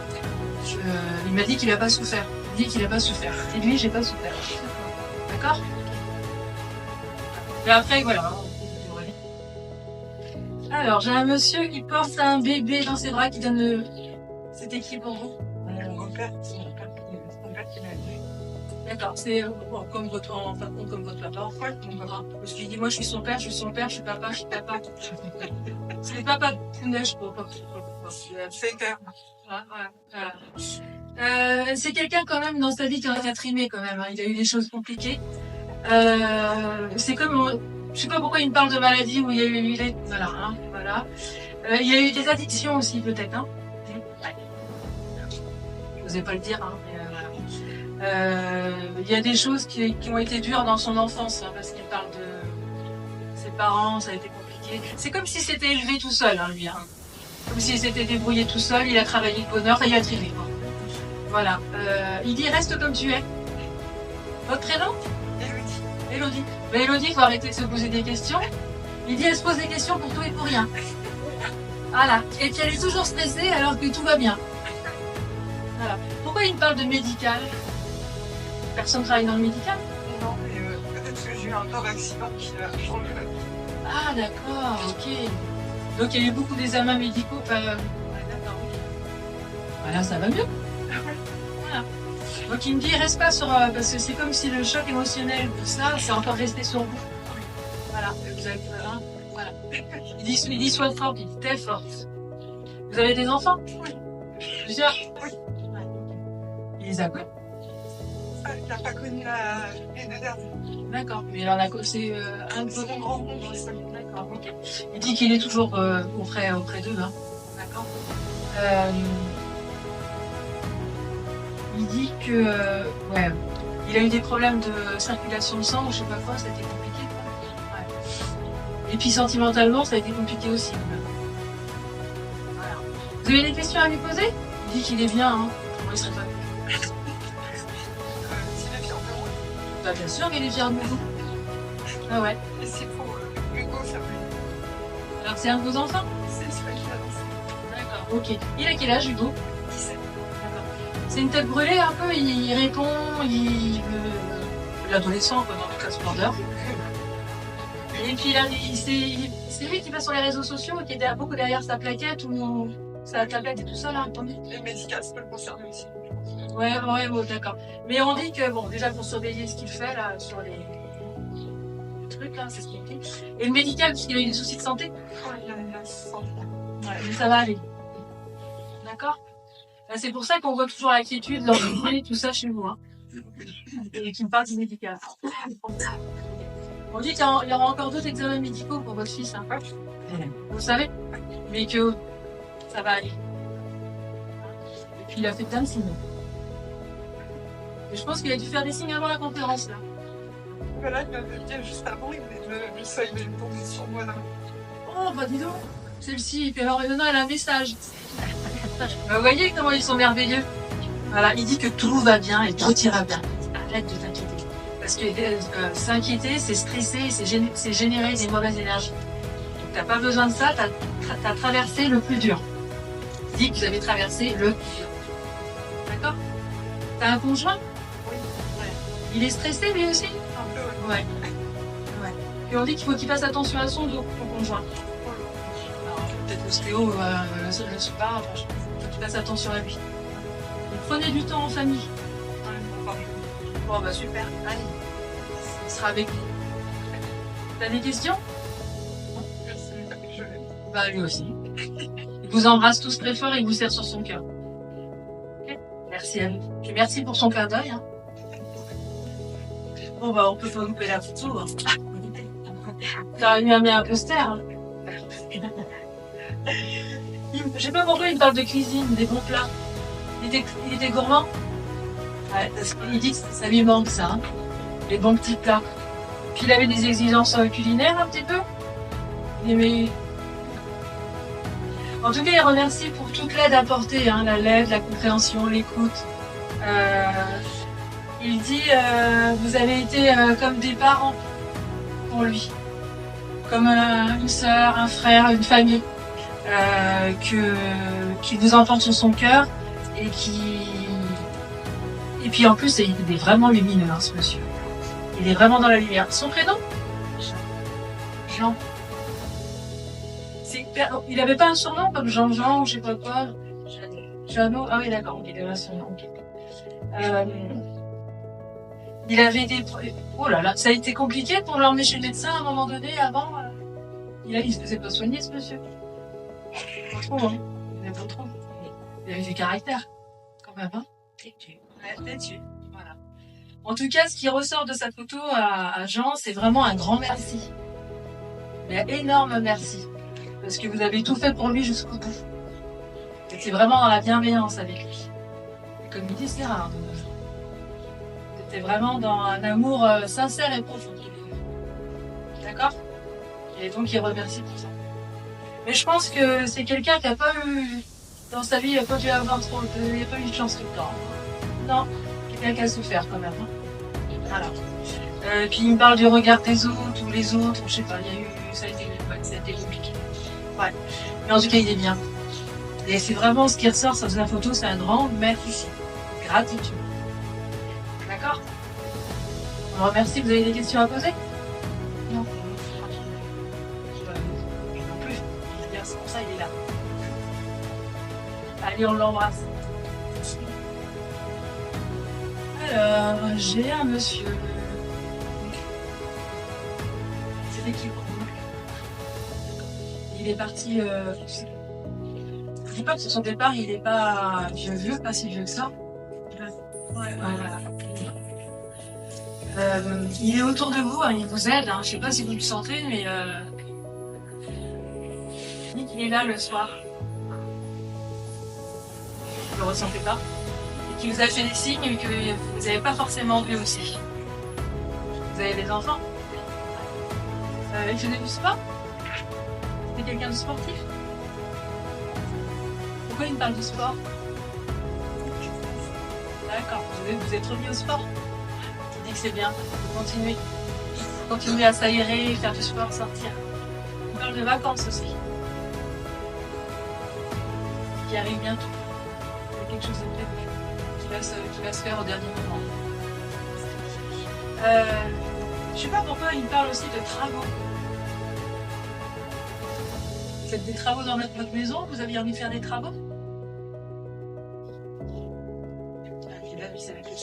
Il m'a dit qu'il a pas souffert. Il dit qu'il a pas souffert. Et lui, j'ai pas souffert. D'accord? Mais après, voilà. Alors, j'ai un monsieur qui porte un bébé dans ses bras qui donne le... C'était qui pour vous? Mon père, c'est mon père qui m'a dit. D'accord, c'est bon, comme votre, enfin, comme votre papa, en fait. Parce qu'il dit, moi, je suis son père, je suis papa, je suis papa. C'est papa de neige pour C'est clair. C'est quelqu'un quand même dans sa vie qui a trimé quand même. Hein. Il a eu des choses compliquées. C'est comme, je sais pas pourquoi il me parle de maladie où il y a eu, voilà, hein, voilà. Il y a eu des addictions aussi peut-être. Hein. Ouais. Je n'osais pas le dire. Hein, mais, il y a des choses qui ont été dures dans son enfance, hein, parce qu'il parle de ses parents, ça a été compliqué. C'est comme s'il s'était élevé tout seul, hein, lui. Hein. Comme s'il s'était débrouillé tout seul, il a travaillé le bonheur et il a trimé. Quoi. Voilà. Il dit reste comme tu es. Votre prénom? Élodie. Mais Élodie, il faut arrêter de se poser des questions. Il dit elle se pose des questions pour tout et pour rien. Voilà. Et puis elle est toujours stressée alors que tout va bien. Voilà. Pourquoi il me parle de médical? Personne travaille dans le médical? Non, mais peut-être que j'ai eu un grave accident qui a changé la vie. Ah d'accord, ok. Donc il y a eu beaucoup d'examens médicaux. Ouais, d'accord. Voilà, ça va mieux. Voilà. Donc il me dit reste pas sur parce que c'est comme si le choc émotionnel, tout ça, c'est encore resté sur vous. Voilà. Vous avez, hein, voilà. Il dit sois forte, il dit t'es forte. Vous avez des enfants? Oui. Plusieurs? Oui. Ouais. Il les a quoi? Il n'a pas connu les deux derniers. D'accord. Mais il en a c'est un de vos grand monde. D'accord. Ok. Il dit qu'il est toujours auprès d'eux. Hein. D'accord. Il dit que ouais, il a eu des problèmes de circulation de sang, ou je sais pas quoi, ça a été compliqué. Ouais. Et puis sentimentalement, ça a été compliqué aussi. Voilà. Vous avez des questions à lui poser? Il dit qu'il est bien, hein. Comment il serait pas bien? S'il est fier de moi. Bah bien sûr qu'il est fier de nous. Ah ouais. Et c'est pour Hugo, ça peut. Alors c'est un de vos enfants? C'est celui qui a lancé. D'accord. Ok. Il a quel âge, Hugo? 17. C'est une tête brûlée un peu, il répond, l'adolescent quoi, dans le classe border. Et puis là, c'est lui qui va sur les réseaux sociaux, qui est beaucoup derrière sa plaquette ou sa tablette et tout ça là. Les médicales, ça peut le concerner aussi. Ouais, bon, d'accord. Mais on dit que bon, déjà pour surveiller ce qu'il fait là sur les trucs là, c'est ce qu'il dit. Et le médical, parce qu'il a eu des soucis de santé. Ouais, il a 60 ans. Ouais, mais ça va aller. D'accord. C'est pour ça qu'on voit toujours l'inquiétude, l'anxiété, tout ça chez vous. Hein. Et qu'il me parle du médical. On dit qu'il y aura encore d'autres examens médicaux pour votre fils. Hein. Vous le savez? Mais que ça va aller. Et puis il a fait plein de signes. Et je pense qu'il a dû faire des signes avant la conférence. Là. Voilà, il m'avait dit juste avant, il voulait que je sois une tombée sur moi là. Oh, bah dis donc. Celle-ci, puis alors maintenant elle a un message. Vous voyez comment ils sont merveilleux. Voilà, il dit que tout va bien et tout ira bien. Arrête de t'inquiéter. Parce que s'inquiéter, c'est stresser, c'est générer des mauvaises énergies. Donc t'as pas besoin de ça, t'as traversé le plus dur. Il dit que vous avez traversé le plus dur. D'accord? T'as un conjoint? Oui. Ouais. Il est stressé lui aussi? Un peu, Ouais. Ouais. Puis on dit qu'il faut qu'il fasse attention à son dos, ton conjoint. Peut-être l'ostéo, le spa, franchement. Fasse attention à lui. Et prenez du temps en famille. Bon bah super, allez. Il sera avec vous. T'as des questions? Merci, je l'aime. Bah lui aussi. Il vous embrasse tous très fort et vous serre sur son cœur. Okay. Merci à vous. Et merci pour son clin d'œil. Hein. Bon bah on peut pas louper la photo. Hein. T'aurais mieux amené un poster. Hein. Je sais pas pourquoi il me parle de cuisine, des bons plats. Il était gourmand. Ouais, parce qu'il dit que ça lui manque ça, hein. Les bons petits plats. Puis il avait des exigences culinaires un petit peu. Il aimait... En tout cas, il remercie pour toute l'aide apportée, hein, l'aide, la compréhension, l'écoute. Il dit vous avez été comme des parents pour lui. Comme une sœur, un frère, une famille. Qui vous entend sur son cœur et puis en plus il est vraiment lumineux hein, ce monsieur. Il est vraiment dans la lumière. Son prénom? Jean. Il avait pas un surnom comme Jean ou je sais pas quoi? Jeannot. Ah oui d'accord, il avait un surnom. Okay. Il avait des... Oh là là, ça a été compliqué pour l'emmener chez le médecin à un moment donné, avant. Il se faisait pas soigner, ce monsieur. Pas trop, hein. Il avait pas trop. Il avait du caractère, quand même, hein. Têtu. Ouais, têtu. Voilà. En tout cas, ce qui ressort de cette photo à Jean, c'est vraiment un grand merci. Mais un énorme merci. Parce que vous avez tout fait pour lui jusqu'au bout. C'est vraiment dans la bienveillance avec lui. Et comme il dit, c'est rare de nos jours. C'était vraiment dans un amour sincère et profond. D'accord? Et donc il remercie pour ça. Mais je pense que c'est quelqu'un qui n'a pas eu, dans sa vie, il n'a pas dû avoir trop, il n'a pas eu de chance tout le temps. Non, quelqu'un qui a souffert quand même. Hein. Voilà. Puis il me parle du regard des autres, ou les autres, je sais pas, il y a eu, ça a été compliqué. Ouais. Mais en tout cas, il est bien. Et c'est vraiment ce qui ressort sur la photo, c'est un grand merci. Gratitude. D'accord? On le remercie, vous avez des questions à poser? Non. Non plus. C'est pour ça il est là. Allez, on l'embrasse. Alors, j'ai un monsieur. C'était qui pour moi? Il est parti. Je dis pas que sur son départ, il est pas vieux, pas si vieux que ça. Ouais, voilà. Il est autour de vous, hein, il vous aide. Hein. Je sais pas si vous le sentez, mais il est là le soir. Vous le ressentez pas? Et qui vous a fait des signes que vous n'avez pas forcément vu aussi. Vous avez des enfants? Il faisait du sport? C'était quelqu'un de sportif? Pourquoi il me parle du sport? D'accord, vous êtes remis au sport? Il dit que c'est bien, vous continuez. Continuez à s'aérer, faire du sport, sortir. Il parle de vacances aussi. Qui arrive bientôt. Il y a quelque chose de prévu qui va se faire au dernier moment. Je sais pas pourquoi il parle aussi de travaux. Vous faites des travaux dans votre maison? Vous aviez envie de faire des travaux?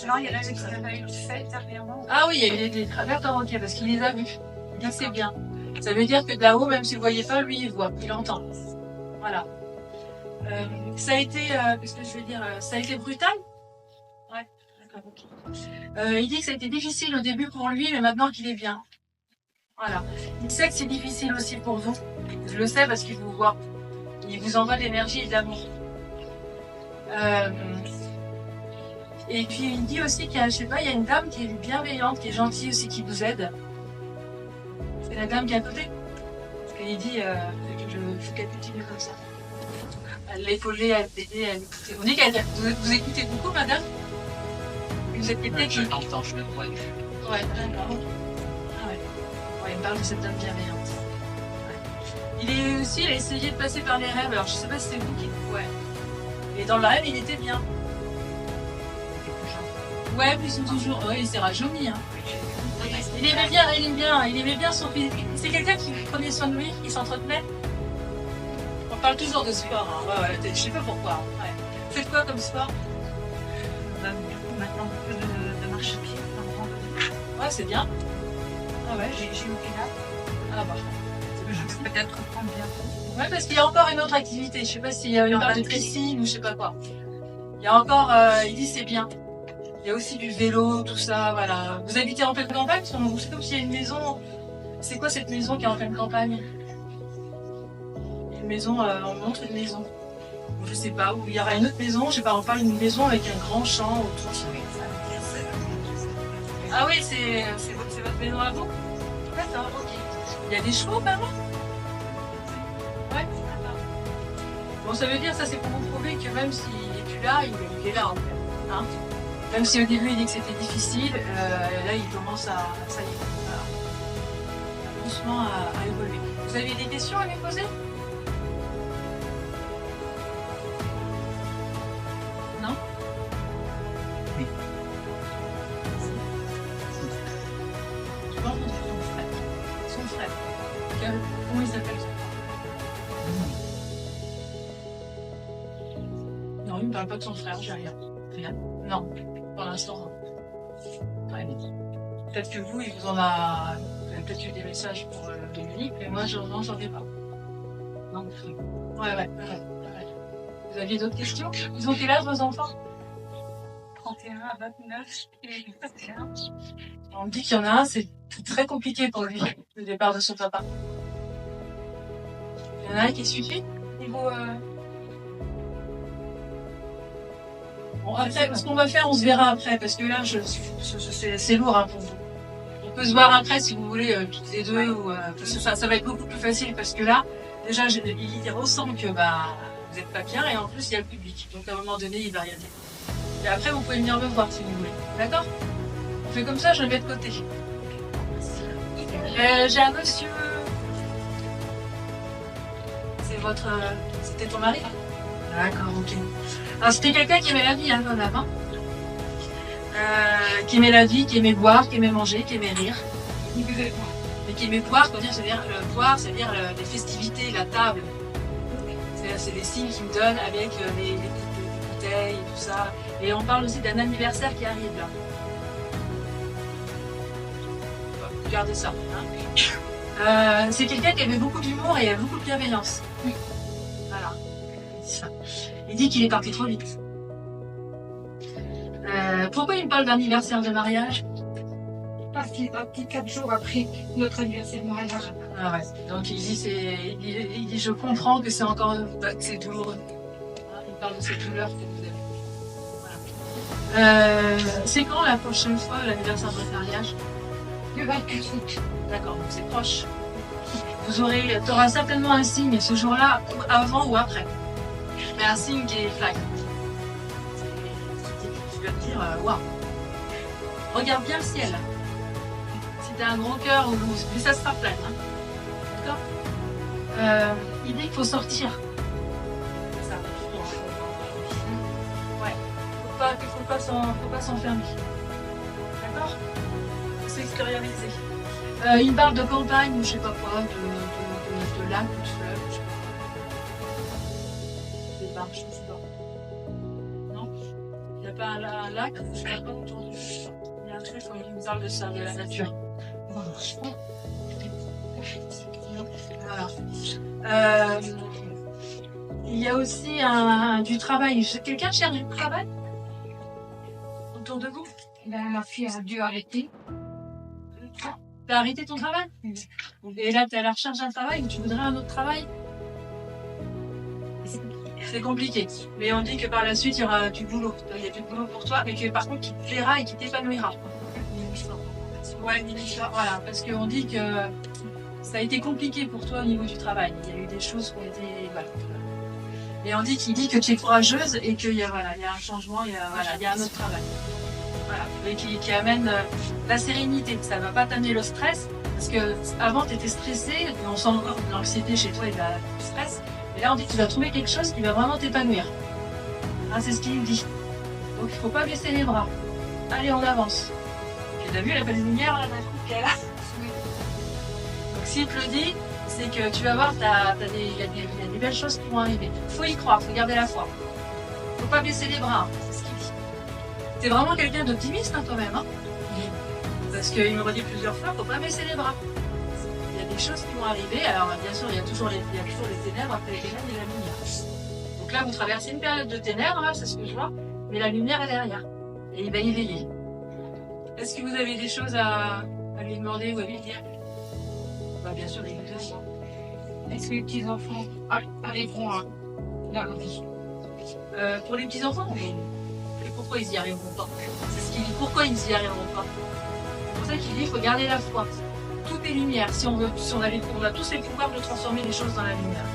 Non, il y a eu une fête dernièrement. Ah oui, il y a eu des travers, ok, parce qu'il les a vus. Il dit que c'est bien. Ça veut dire que de là-haut, même si vous ne voyez pas, lui, il voit, il entend. Voilà. Ça a été, qu'est-ce que je vais dire, ça a été brutal? Ouais, d'accord, ok. Il dit que ça a été difficile au début pour lui, mais maintenant qu'il est bien. Voilà. Il sait que c'est difficile aussi pour vous. Je le sais parce qu'il vous voit. Il vous envoie de l'énergie et de l'amour. Et puis il dit aussi qu'il y a, je sais pas, il y a une dame qui est bienveillante, qui est gentille aussi, qui vous aide. C'est la dame qui est à côté. Parce qu'il dit, il faut qu'elle continue comme ça. Elle l'épauler, elle l'aider, elle écouter. Vous dites vous écoutez beaucoup, madame? Vous êtes quelqu'un qui... J'entends, je le vois. Ouais, d'accord. Ah ouais. Ouais, il me parle de cette dame bienveillante. Ouais. Il a essayé de passer par les rêves. Alors je sais pas si c'est vous qui... Ouais. Et dans le rêve, il était bien. Ouais, puis ils sont toujours... Ouais, il s'est rajeuni, hein. Il aimait bien son physique. C'est quelqu'un qui prenait soin de lui, qui s'entretenait. On parle toujours de sport, hein. Ouais, je sais pas pourquoi. Ouais. Faites quoi comme sport? Du coup, maintenant, beaucoup de marche à pied, Ouais, c'est bien. Ah ouais, j'ai eu là. Ah bah. Je vais peut-être reprendre bientôt. Ouais, parce qu'il y a encore une autre activité. Je sais pas s'il y a une part de piscine ou je sais pas quoi. Il y a encore... il dit c'est bien. Il y a aussi du vélo, tout ça, voilà. Vous habitez en pleine campagne? C'est comme s'il y a une maison... C'est quoi cette maison qui est en pleine campagne? Une maison, on montre une maison. Je sais pas, où il y aura une autre maison, je sais pas, on parle d'une maison avec un grand champ autour. Ah oui, c'est votre maison à vous? D'accord, ok. Il y a des chevaux, maman? Ouais, d'accord. Bon, ça veut dire, ça c'est pour vous prouver que même s'il n'est plus là, il est là en fait. Hein, même si au début il dit que c'était difficile, là il commence à, ça y est, voilà, doucement à évoluer. Vous avez des questions à lui poser? Non? Oui. Je pense que c'est son frère. Comment il s'appelle son frère? Non, il ne me parle pas de son frère, j'ai rien. Rien? Non, pour l'instant, non. Ouais. Peut-être que vous, il vous en a... Vous avez peut-être eu des messages pour Dominique, mais moi, j'en ai pas. Non. Ouais. Vous aviez d'autres questions? Ils ont quel âge, vos enfants? 31 à 29 et 21. On me dit qu'il y en a un, c'est très compliqué pour lui, le départ de son papa. Il y en a un qui est suivi niveau... Bon, après, ce qu'on va faire, on se verra après, parce que là, c'est lourd hein, pour vous. On peut se voir après si vous voulez, toutes les deux, ou, parce que ça va être beaucoup plus facile, parce que là, déjà, il ressent que vous n'êtes pas bien, et en plus, il y a le public. Donc à un moment donné, il va rien dire. Et après, vous pouvez venir me voir si vous voulez. D'accord? On fait comme ça, je le mets de côté. J'ai un monsieur... C'était ton mari? D'accord, ok. Alors c'était quelqu'un qui aimait la vie, hein, quand même. Hein. Qui aimait la vie, qui aimait boire, qui aimait manger, qui aimait rire. Mais qui aimait boire, c'est-à-dire les festivités, la table. C'est des signes qu'il me donne avec les bouteilles et tout ça. Et on parle aussi d'un anniversaire qui arrive là. Regardez ça. Hein. C'est quelqu'un qui avait beaucoup d'humour et beaucoup de bienveillance. Voilà. Il dit qu'il est parti trop vite. Pourquoi il me parle d'anniversaire de mariage? Parce qu'il est parti 4 jours après notre anniversaire de mariage. Ah ouais. Donc il dit je comprends que c'est encore c'est douloureux. Il parle de cette douleur que vous avez. Voilà. C'est quand la prochaine fois l'anniversaire de votre mariage? Le 24 août. D'accord, donc c'est proche. Tu auras certainement un signe ce jour-là, avant ou après. Mais un signe qui est flag. Tu vas te dire, waouh. Regarde bien le ciel. Si t'as un gros cœur, mais ça sera plein. Hein. D'accord. Il dit qu'il faut sortir. C'est ça. Ouais. Faut pas s'enfermer. D'accord. Faut s'extérioriser. Il parle de campagne ou je sais pas quoi, de lac ou de fleuve, je sais pas. Des marches, je sais pas. Non? Il n'y a pas un lac, je sais pas autour du... Il y a un truc qui me parle de ça, de la nature. Voilà. Il y a aussi du travail. Quelqu'un cherche du travail autour de vous? Ma fille a dû arrêter. T'as arrêté ton travail? Et là, t'es à la recherche d'un travail ou tu voudrais un autre travail? C'est compliqué. Mais on dit que par la suite, il y aura du boulot. Il y a du boulot pour toi, mais que par contre, qui te plaira et qui t'épanouira. Ouais, voilà. Parce qu'on dit que ça a été compliqué pour toi au niveau du travail. Il y a eu des choses qui ont été... Voilà. Et on dit qu'il dit que tu es courageuse et qu'il y a un changement, il y a un autre travail. Voilà, et qui amène la sérénité. Ça ne va pas t'amener le stress, parce que avant tu étais stressé, on sent encore de l'anxiété chez toi et du stress. Et là on dit que tu vas trouver quelque chose qui va vraiment t'épanouir. Hein, c'est ce qu'il nous dit. Donc il ne faut pas baisser les bras. Allez, on avance. Tu as vu la belle lumière là d'un coup qu'elle a. Donc s'il te le dit, c'est que tu vas voir, il y a des belles choses qui vont arriver. Il faut y croire, il faut garder la foi. Il ne faut pas baisser les bras, c'est ce qu'il dit. T'es vraiment quelqu'un d'optimiste hein, quand même, hein. Parce qu'il me redit plusieurs fois, faut pas baisser les bras. Il y a des choses qui vont arriver, alors bien sûr il y a toujours les ténèbres, après les ténèbres il y a la lumière. Donc là vous traversez une période de ténèbres, hein, c'est ce que je vois, mais la lumière est derrière. Et il va y veiller. Est-ce que vous avez des choses à lui demander ou à lui dire? Bah bien sûr, il nous dit. Est-ce que les petits-enfants arriveront dans la vie? Pour les petits-enfants, oui. Et pourquoi ils y arriveront pas? C'est ce qu'il dit. Pourquoi ils y arriveront pas? C'est pour ça qu'il dit qu'il faut garder la foi. Tout est lumière. Si on a tous les pouvoirs de transformer les choses dans la lumière.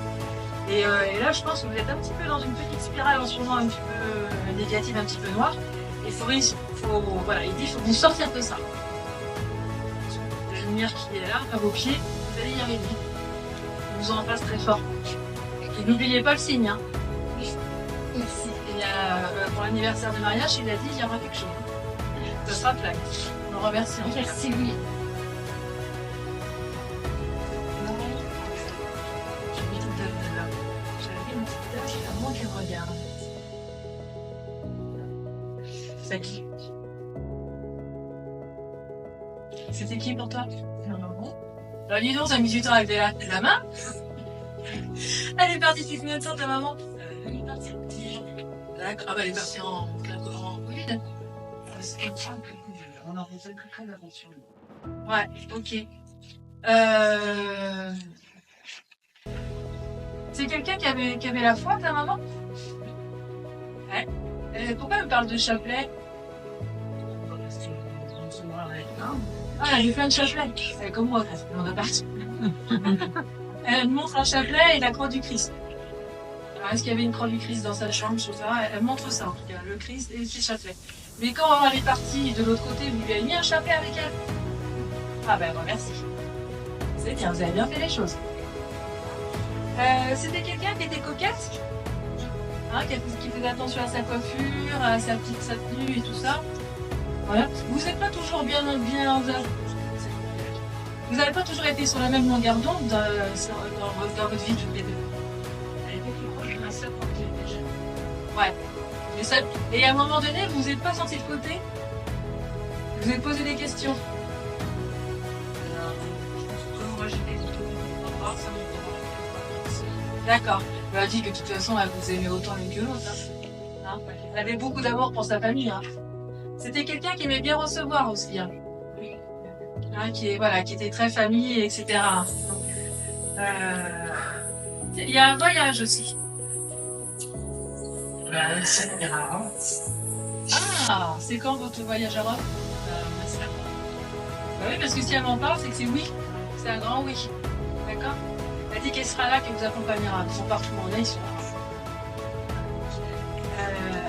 Et là, je pense que vous êtes un petit peu dans une petite spirale en ce moment, un petit peu négative, un petit peu noire. Il dit qu'il faut vous sortir de ça. La lumière qui est là, à vos pieds, vous allez y arriver. Je vous en passe très fort. Et n'oubliez pas le signe. Hein. Merci. Et pour l'anniversaire de mariage, il a dit qu'il y aura quelque chose. Ça sera plaque. On le remercie. Merci, oui. J'avais une petite tâche, il y a moi qui regarde. C'est qui? C'était qui pour toi? Alors dis donc, t'as mis du temps avec la main. Elle est partie depuis combien de temps ta maman? Elle est partie. D'accord. Ah bah elle est partie en Covid. C'est comme ça qu'on en faisait très attention. Ouais, ok. C'est quelqu'un qui avait la foi, ta maman? Ouais. Pourquoi elle me parle de chapelet? Ah, elle a eu plein de chapelets. Elle est comme moi, on a parti. Elle me montre un chapelet et la croix du Christ. Alors, est-ce qu'il y avait une croix du Christ dans sa chambre, je sais pas. Elle montre ça, en tout cas, le Christ et ses chapelets. Mais quand elle est partie de l'autre côté, vous lui avez mis un chapelet avec elle? Ah ben, merci. C'est bien, vous avez bien fait les choses. C'était quelqu'un qui était coquette, hein, qui faisait attention à sa coiffure, à sa tenue et tout ça. Voilà. Vous n'êtes pas toujours bien. Vous n'avez pas toujours été sur la même longueur d'onde dans votre vie toutes les deux. Elle était plus proche de ma sœur quand j'étais jeune. Ouais. Et à un moment donné, vous vous êtes pas senti de côté? Vous vous êtes posé des questions? Comme moi j'étais tout endroit, ça me D'accord. Elle a dit que de toute façon, elle vous aimait autant l'une que l'autre. Hein. Elle avait beaucoup d'amour pour sa famille. Hein. C'était quelqu'un qui aimait bien recevoir aussi. Hein. Hein, qui était très famille, etc. Il y a un voyage aussi. ça ira avant. Ah, c'est quand votre voyage à Rome? Ma sœur. Bah oui, parce que si elle m'en parle, c'est que c'est oui. C'est un grand oui. D'accord? Elle dit qu'elle sera là, qu'elle vous accompagnera. Ils sont partout où on est, ils sont là.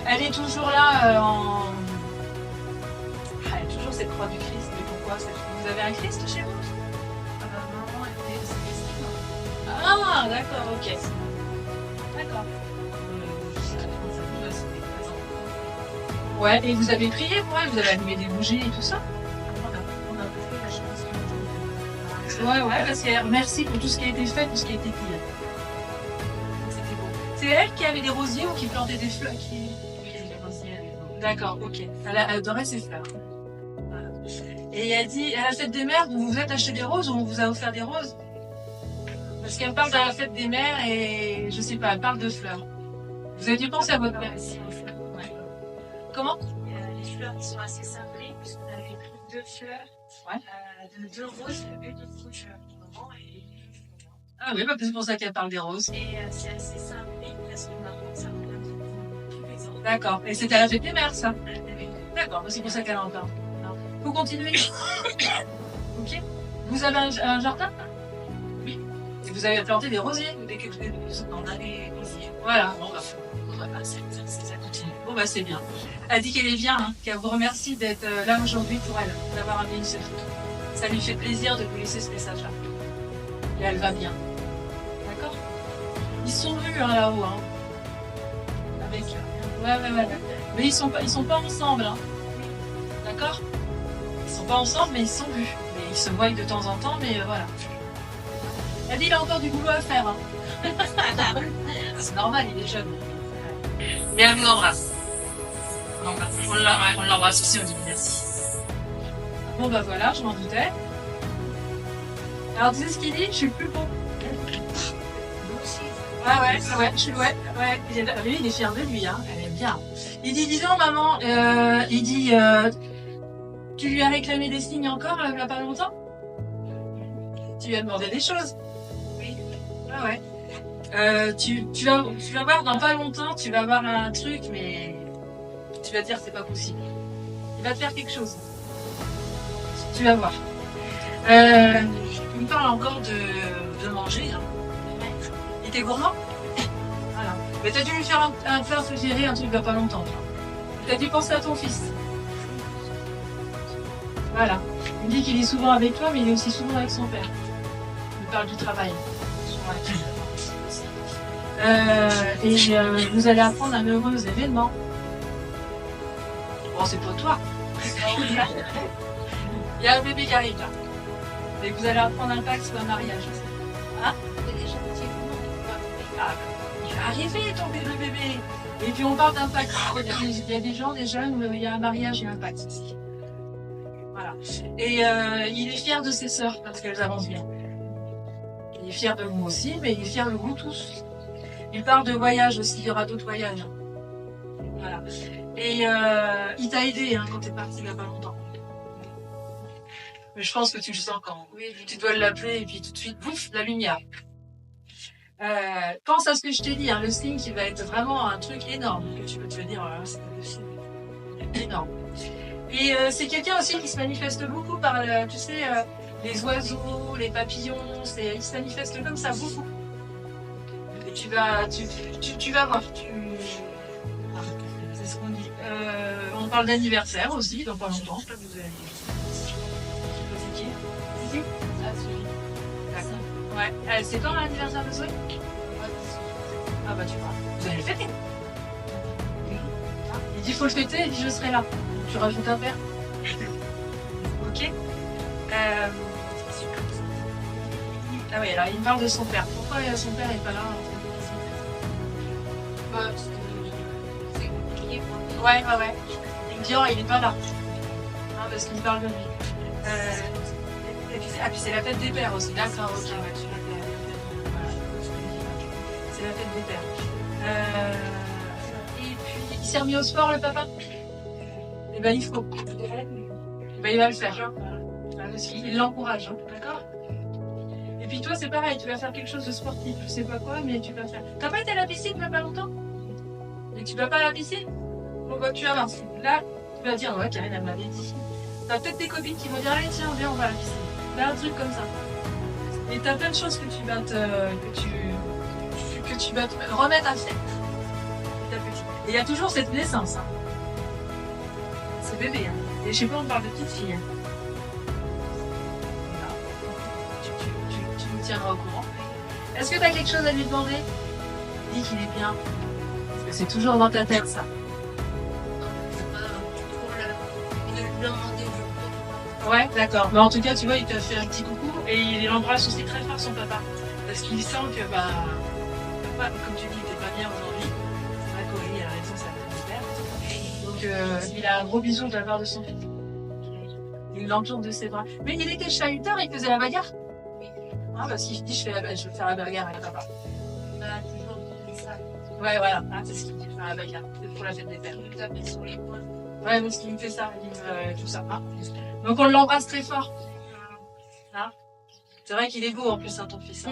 Elle est toujours là Elle a toujours cette croix du Christ. Mais pourquoi? Vous avez un Christ chez vous? Maman était célestine. Ah, d'accord, ok. D'accord. Ouais, et vous avez prié pour elle? Vous avez allumé des bougies et tout ça? On a fait la chanson. Ouais, parce qu'elle remercie pour tout ce qui a été fait, tout ce qui a été dit. C'était beau. C'est elle qui avait des rosiers ou qui plantait des fleurs Oui, les rosiers avec nous. D'accord, ok. Elle adorait ses fleurs. Et elle dit, à la fête des mères, vous vous êtes acheté des roses ou on vous a offert des roses? Parce qu'elle parle de la fête des mères et je sais pas, elle parle de fleurs. Vous avez dû penser à votre mère? Aussi, les fleurs. Ouais. Comment? Les fleurs qui sont assez symboliques, puisqu'on avait pris 2 fleurs, Ouais. 2 roses, une rouge pour maman et une pour moi. Ah oui, bah, c'est pour ça qu'elle parle des roses. Et c'est assez symbolique parce que maintenant ça revient tous les ans. D'accord. Et c'était à la fête des mères, ça? D'accord, bah, c'est pour ça qu'elle en parle. Faut continuer. Ok. Vous avez un jardin? Oui. Et vous avez planté des rosiers? On a des rosiers. Voilà. Bon, ça continue. Bon, bah, c'est bien. Elle dit qu'elle est bien, hein, qu'elle vous remercie d'être là aujourd'hui pour elle, d'avoir amené une seule. Ça lui fait plaisir de vous laisser ce message-là. Et elle va bien. D'accord? Ils se sont vus, hein, là-haut, hein. Avec. Ouais. Mais ils sont pas ensemble, hein. D'accord? Ils sont pas ensemble, mais ils se sont vus. Mais ils se voient de temps en temps, mais voilà. Elle dit, il a encore du boulot à faire, hein. C'est normal, il est jeune. Mais elle vous embrasse. On l'embrasse aussi, on dit merci. Bon, bah voilà, je m'en doutais. Alors, tu sais ce qu'il dit? Je suis plus beau. Ouais. Lui, il est fier de lui, hein. Elle aime bien. Il dit, dis donc, maman, tu lui as réclamé des signes encore, il n'y a pas longtemps? Tu lui as demandé des choses? Oui. Ah ouais. Tu vas voir dans pas longtemps, tu vas voir un truc, mais tu vas te dire c'est pas possible. Il va te faire quelque chose. Tu vas voir. Il me parle encore de manger. Hein. Il était gourmand? Voilà. Mais t'as dû lui faire suggérer un truc il y a pas longtemps. T'as dû penser à ton fils. Voilà. Il dit qu'il est souvent avec toi, mais il est aussi souvent avec son père. Il parle du travail. Vous allez apprendre un heureux événement. Bon, c'est pour toi. Il y a un bébé qui arrive là. Et vous allez apprendre un pacte sur un mariage. Hein? Ah, il va arriver ton bébé. Et puis on parle d'un pacte. Il y a des gens, des jeunes, où il y a un mariage et un pacte aussi. Voilà. Et il est fier de ses sœurs parce qu'elles avancent bien. Il est fier de nous aussi, mais il est fier de vous tous. Il parle de voyage aussi, il y aura d'autres voyages. Voilà. Et il t'a aidé quand t'es parti il n'y a pas longtemps. Mais je pense que tu le sens quand tu dois l'appeler et puis tout de suite, bouf, la lumière. Pense à ce que je t'ai dit, le signe qui va être vraiment un truc énorme, que tu peux te dire, c'est pas possible. Énorme. Et c'est quelqu'un aussi qui se manifeste beaucoup par, tu sais, les oiseaux, les papillons, il se manifeste comme ça beaucoup. Et tu vas voir. C'est ce qu'on dit. On parle d'anniversaire aussi, dans pas longtemps. Je sais pas que vous avez c'est qui? C'est qui? D'accord. Ouais. C'est quand l'anniversaire de Zoé? Ah bah tu vois. Vous allez le fêter. Il dit faut le fêter, il dit je serai là. Tu rajoutes un père. Ok. Ah oui, alors il me parle de son père. Pourquoi son père n'est pas là C'est compliqué pour lui. Ouais. Il me dit, oh, il n'est pas là. Parce qu'il me parle de lui. Et puis c'est la fête des pères aussi. D'accord, ok. C'est la fête des pères. Et puis, il s'est remis au sport, le papa? Eh ben, il faut. Ben, il va le faire. Parce qu'il l'encourage, d'accord? Et puis toi, c'est pareil, tu vas faire quelque chose de sportif. Je sais pas quoi, mais tu vas faire. T'as pas été à la piscine il y a pas longtemps? Et tu vas pas à la piscine? Bon, bah, tu avances. Là, tu vas dire, ouais, Karine, elle m'avait dit. T'as peut-être des copines qui vont dire, allez, tiens, viens, on va à la piscine. Là, un truc comme ça. Et t'as plein de choses que tu vas te remettre à faire. Et il y a toujours cette naissance. C'est bébé. Et je sais pas, on parle de petite fille. Tu me tiendras au courant. Est-ce que tu as quelque chose à lui demander? Dis qu'il est bien. Parce que c'est toujours dans ta tête, ça. Ouais, d'accord. Mais en tout cas, tu vois, il t'a fait un petit coucou et il embrasse aussi très fort son papa. Parce qu'il sent que, papa, comme tu dis, il était pas bien aujourd'hui. C'est vrai qu'Aurélie a raison, ça va être super. Donc, il a un gros bisou de la part de son fils. Il l'entoure de ses bras. Mais il était chahuteur, il faisait la bagarre. Parce qu'il dit, je vais faire la bagarre avec papa. On a toujours dit ça. Ouais, voilà. C'est ce qu'il dit, faire la bagarre. C'est pour la fête des pères. On taper sur les poings. Ouais, parce qu'il me fait ça, il me tout ça. Donc on l'embrasse très fort. C'est vrai qu'il est beau en plus, ton fils.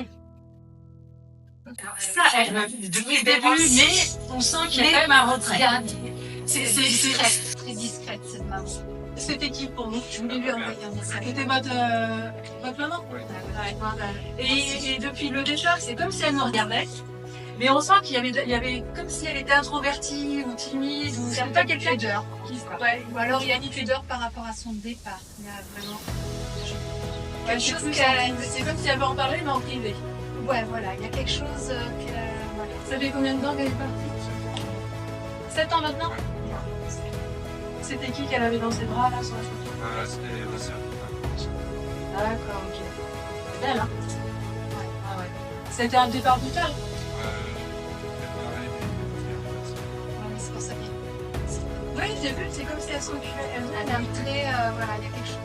Ça, elle m'a vu depuis le début, mais on sent qu'il est quand même à retrait. C'est très discrète cette maman. C'était qui pour vous? Je voulais lui envoyer un message. C'était votre maman? Oui. Et depuis le départ, c'est comme si elle nous regardait. Mais on sent qu'il y avait comme si elle était introvertie ou timide, ou c'est pas quelqu'un qui Ou alors il y a une pudeur par rapport à son départ. Il y a vraiment quelque chose c'est comme si elle veut en parler, mais en privé. Ouais, voilà, il y a quelque chose voilà. Ça fait combien de temps qu'elle est partie? 7 ans maintenant? C'était qui qu'elle avait dans ses bras là sur la photo? C'était ma sœur. D'accord, ok. C'est belle, hein? Ouais. Ah ouais. C'était un départ brutal? C'est pour ça qu'elle Oui, j'ai vu, c'est comme si elle s'occupait. elle est très voilà, il y a quelque chose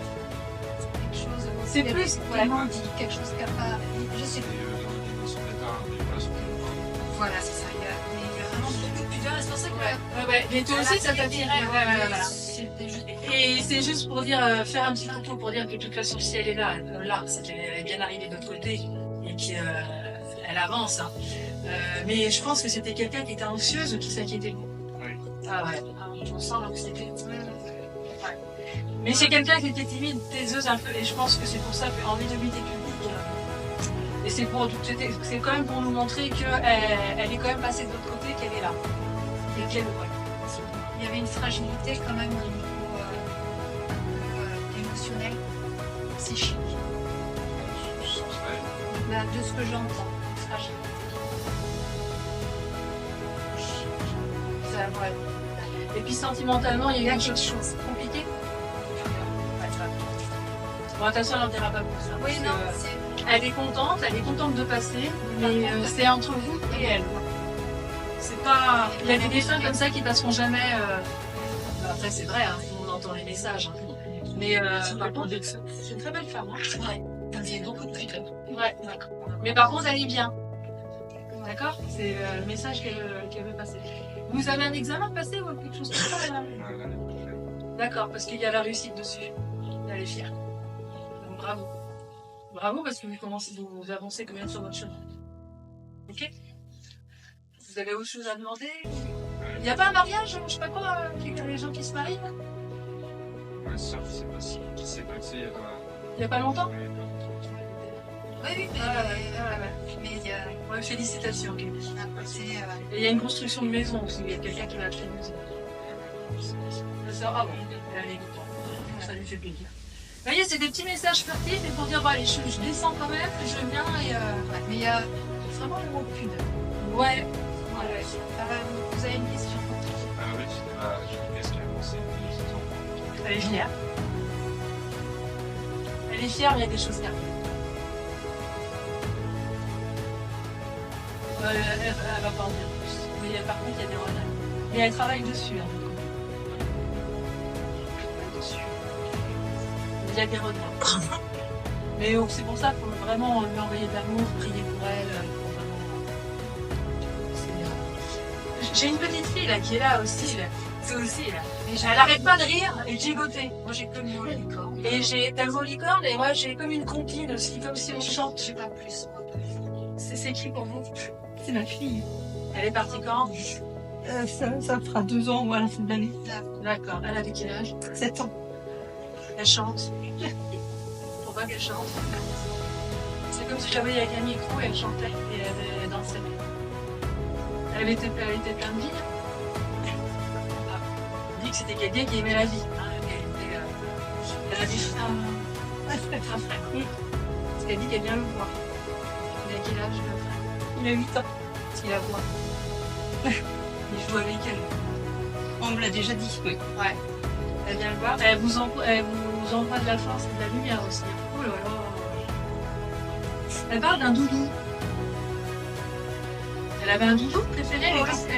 C'est plus vraiment dit, quelque chose qui n'a pas. Je sais plus. Voilà, c'est ça. Il y a vraiment beaucoup de pudeur et c'est pour ça que. Ouais. Mais toi aussi, ça t'attirait. Ouais. C'était juste. Et c'est juste pour dire, faire un petit coucou pour dire que de toute façon, si elle est là, elle est bien arrivée de l'autre côté et qu'elle avance. Mais je pense que c'était quelqu'un qui était anxieuse ou qui s'inquiétait beaucoup. Oui. Ah ouais, on sent l'anxiété. Ouais. Mais c'est quelqu'un qui était timide, taiseuse un peu, et je pense que c'est pour ça qu'en visibilité publique, et c'est quand même pour nous montrer qu'elle est quand même passée de l'autre côté, qu'elle est là. Et qu'elle, ouais. Il y avait une fragilité quand même au niveau émotionnel, psychique. De ce que j'entends, fragile. Ouais. Et puis sentimentalement, il y a quelque chose compliqué. Bon, attention, elle n'en dira pas plus. Oui, non, elle est contente de passer, mais c'est entre vous et elle. C'est pas. Il y a des défunts comme ça qui passeront jamais. Après, c'est vrai, on entend les messages. Mais par contre, c'est une très belle femme. Hein. Ouais. Il y a beaucoup de trucs. Ouais, d'accord. Mais par contre, elle est bien. D'accord? C'est le message qu'elle veut passer. Vous avez un examen à passer ou quelque chose comme ça là? D'accord, parce qu'il y a la réussite dessus. Elle est fière. Donc bravo. Bravo parce que vous avancez quand même sur votre chemin. Ok? Vous avez autre chose à demander? Il n'y a pas un mariage, je sais pas quoi, les gens qui se marient là? Ma soeur, je sais pas si qui s'est passé Il n'y a pas longtemps? Oui, mais il y a Ouais, félicitations. Ok. un côté. Et il y a une construction de maison aussi, il y a quelqu'un qui va acheter une maison. Ça, ah bon, elle est contente. Ça lui fait plaisir. Vous voyez, c'est des petits messages furtifs et pour dire, bon, allez, je descends quand même, je viens et. Ouais, mais il y a vraiment le mot pud. Ouais. Vous avez une question? Ah oui, je qu'est-ce qu'elle pensait de ses enfants. Elle est fière. Elle est fière, mais il y a des choses qui arrivent. Elle va pas en dire plus. Mais par contre, il y a des regrets. Mais elle travaille dessus. Hein, du coup. Elle travaille dessus. Il y a des regrets. Mais c'est pour ça qu'il faut vraiment lui envoyer de l'amour, prier pour elle. J'ai une petite fille là qui est là aussi. Là. C'est aussi là. Elle arrête pas de rire et de gigoter. Moi j'ai comme une licorne. Et t'as le mot licorne et moi j'ai comme une comptine aussi, comme si on chante. J'ai pas plus. C'est qui pour vous? C'est ma fille. Elle est partie quand? Ça fera 2 ans, voilà, fin de l'année. D'accord. Elle avait quel âge? 7 ans. Elle chante. Pourquoi qu'elle chante? C'est comme si je la voyais avec un micro et elle chantait et elle dansait. Elle était pleine de vie. Elle dit que c'était quelqu'un qui aimait la vie. Hein. Elle a dit un frère. Parce qu'elle dit qu'elle vient le voir. Il a quel âge le frère? Il a 8 ans. Parce qu'il la voit. Il joue avec elle. On me l'a déjà dit, oui. Ouais. Elle vient le voir. Elle vous envoie de la force et de la lumière aussi. Oh là là. Elle parle d'un doudou. Elle avait un doudou préféré, elle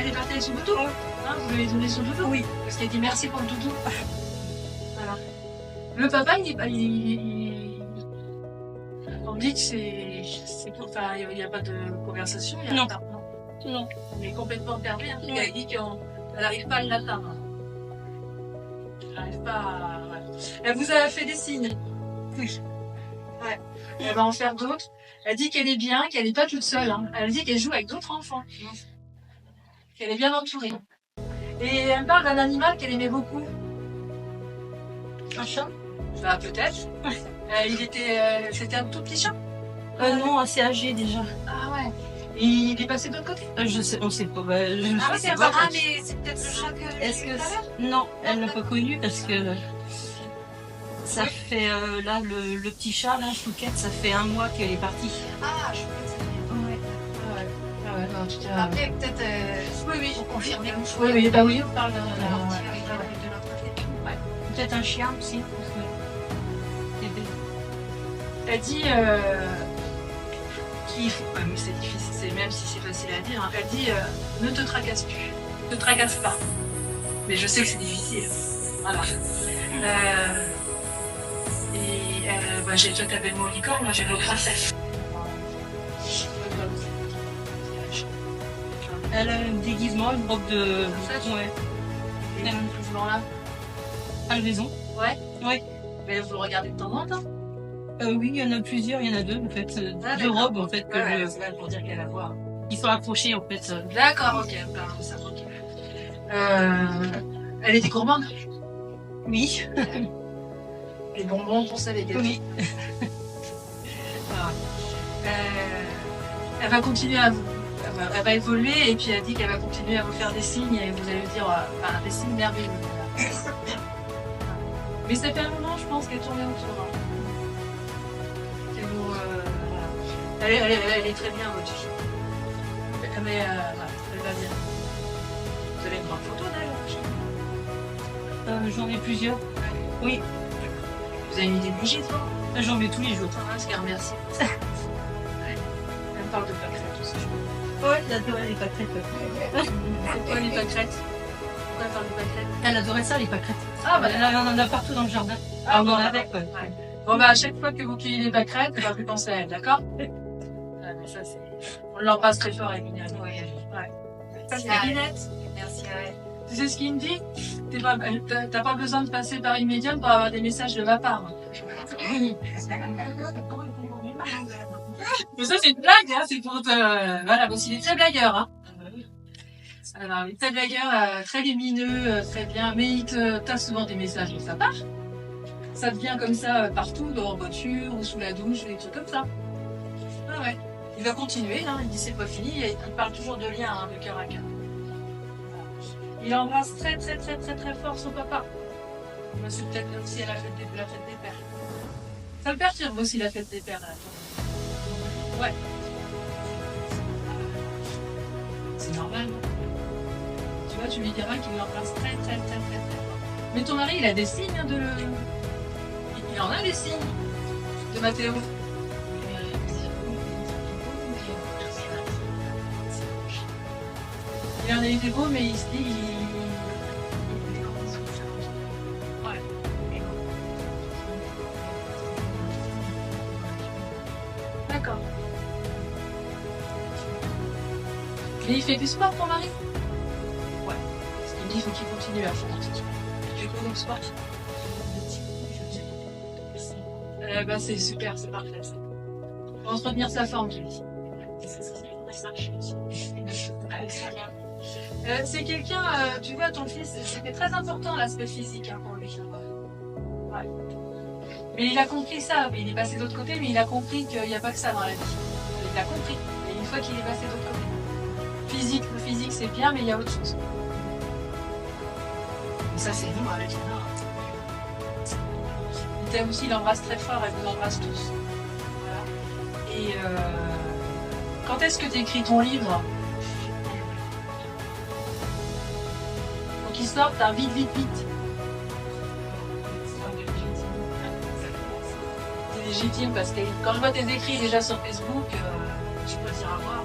est partie avec son doudou. Hein, vous lui avez donné son doudou? Oui. Parce qu'elle dit merci pour le doudou. Voilà. Le papa, on me dit que c'est pour. Enfin, il n'y a pas de conversation. Il y a Non. pas. Non. On est complètement perdu. Hein. Oui. Elle dit qu'elle n'arrive pas à l'atteindre. Elle n'arrive pas à. Ouais. Elle vous a fait des signes. Oui. Ouais. Elle va en faire d'autres. Elle dit qu'elle est bien, qu'elle n'est pas toute seule. Hein. Elle dit qu'elle joue avec d'autres enfants. Qu'elle est bien entourée. Et elle me parle d'un animal qu'elle aimait beaucoup. Un chat? Bah, peut-être. C'était un tout petit chat. Non, assez âgé déjà. Ah ouais. Et il est passé de l'autre côté. Je sais, on sait pas. Bah, Ah ouais, C'est pas pas mais c'est peut-être le chat que. Est-ce que non, elle l'a pas connu parce que ça fait là le petit chat là, Chouquette, ça fait 1 mois qu'elle est partie. Ah, je peux te Ouais. Ah ouais, non, tu Après, peut-être Oui, pour confirmer mon choix. oui, bah oui, on parle de de leur côté. Ouais. Peut-être un chien aussi. Parce que... Elle dit qu'il faut, mais c'est difficile, même si c'est facile à dire, hein, elle dit ne te tracasse plus, ne te tracasse pas. Mais je sais que c'est difficile. Voilà. Bah, j'ai déjà tapé le mot licorne, moi j'ai le mot princesse. Elle a un déguisement, une robe de. Ouais. Et ce mouvement-là. À la maison. Ouais. Oui. Mais vous le regardez de temps en temps. Oui, il y en a plusieurs, il y en a 2 en fait. Ah, 2 d'accord. robes en fait. Ouais, c'est vrai pour dire qu'elle a voir. Ils sont accrochés en fait. D'accord, ok, on parle de ça, ok. Elle était gourmande. Oui. Les bonbons pour ça, les gâteaux. Oui. Voilà. Elle va continuer à vous. Elle va évoluer et puis elle dit qu'elle va continuer à vous faire des signes et vous allez lui dire des signes merveilleux. Mais ça fait un moment, je pense, qu'elle tournait autour. Hein. Qu'elle vous, voilà. Elle est très bien, votre fille. Mais voilà, elle va bien. Vous avez une grande photo d'elle? J'en ai plusieurs. Oui. Vous avez mis des bougies, toi? J'en mets tous les jours. Ah, je la remercie. Elle me parle de pâquerettes aussi. Ouais, j'adore les pâquerettes. C'est quoi les pâquerettes? quoi faire les pâquerettes? Elle adorait ça, les pâquerettes. Ah, bah, Elle en a partout dans le jardin. Ah, On bon, en bah, avait, quoi. ouais. Bon, bah, à chaque fois que vous cueillez des pâquerettes, on va plus penser à elle, d'accord? Mais ça, c'est... On l'embrasse très fort, Emilia. Ouais. Ça, c'est Linette. Merci à elle. Tu sais ce qu'il me dit? T'as pas besoin de passer par une médium pour avoir des messages de ma part. Mais ça, c'est une blague, hein, c'est pour te... Voilà, parce qu'il est très blagueur, hein. Alors, il est très blagueur, très lumineux, très bien, mais t'as souvent des messages de sa part. Ça devient comme ça partout, en voiture, ou sous la douche, ou des trucs comme ça. Ah ouais. Il va continuer, hein, il dit c'est pas fini, et il parle toujours de lien, hein, de cœur à cœur. Il embrasse très très très très très fort son papa. Bah, c'est peut-être aussi à la fête des pères. Ça le perturbe aussi la fête des pères, là. Ouais. C'est normal. Tu vois, tu lui diras qu'il l'embrasse très très très très très fort. Mais ton mari, il a des signes hein, de... Il en a des signes de Mathéo. Il en a eu des beaux, mais il se dit... Ouais. D'accord. Mais il fait du sport, ton mari? Ouais. Parce qu'il me dit qu'il faut qu'il continue à faire. Tu fais quoi comme sport? Bah c'est super, c'est parfait. Pour entretenir sa forme, je dis. C'est quelqu'un, tu vois, ton fils, c'était très important l'aspect physique hein, pour lui. Ouais. Mais il a compris ça, il est passé de l'autre côté, mais il a compris qu'il n'y a pas que ça dans la vie. Il l'a compris, mais une fois qu'il est passé de l'autre côté. Le physique c'est bien, mais il y a autre chose. Et ça c'est nous avec Anna. Il t'aime aussi, il embrasse très fort, elle vous embrasse tous. Voilà. Et quand est-ce que tu écris ton livre? Faut qu'il sorte, hein, vite. C'est légitime parce que quand je vois tes écrits déjà sur Facebook, je peux dire à voir.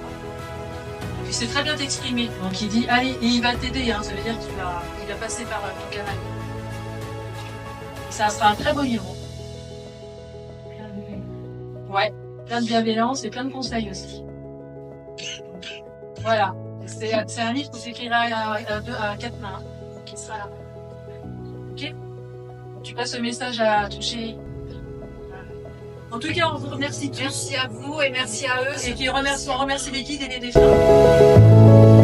Tu sais très bien t'exprimer. Donc il dit, allez, et il va t'aider, hein, ça veut dire qu'il va passer par ton canal. Ça sera un très beau livre. Ouais, plein de bienveillance et plein de conseils aussi. Voilà, c'est un livre qui s'écrira à 4 mains, qui sera là. Ok? Tu passes le message à toucher. En tout cas, on vous remercie tous. Merci à vous et merci à eux. Et puis on remercie les guides et les défunts.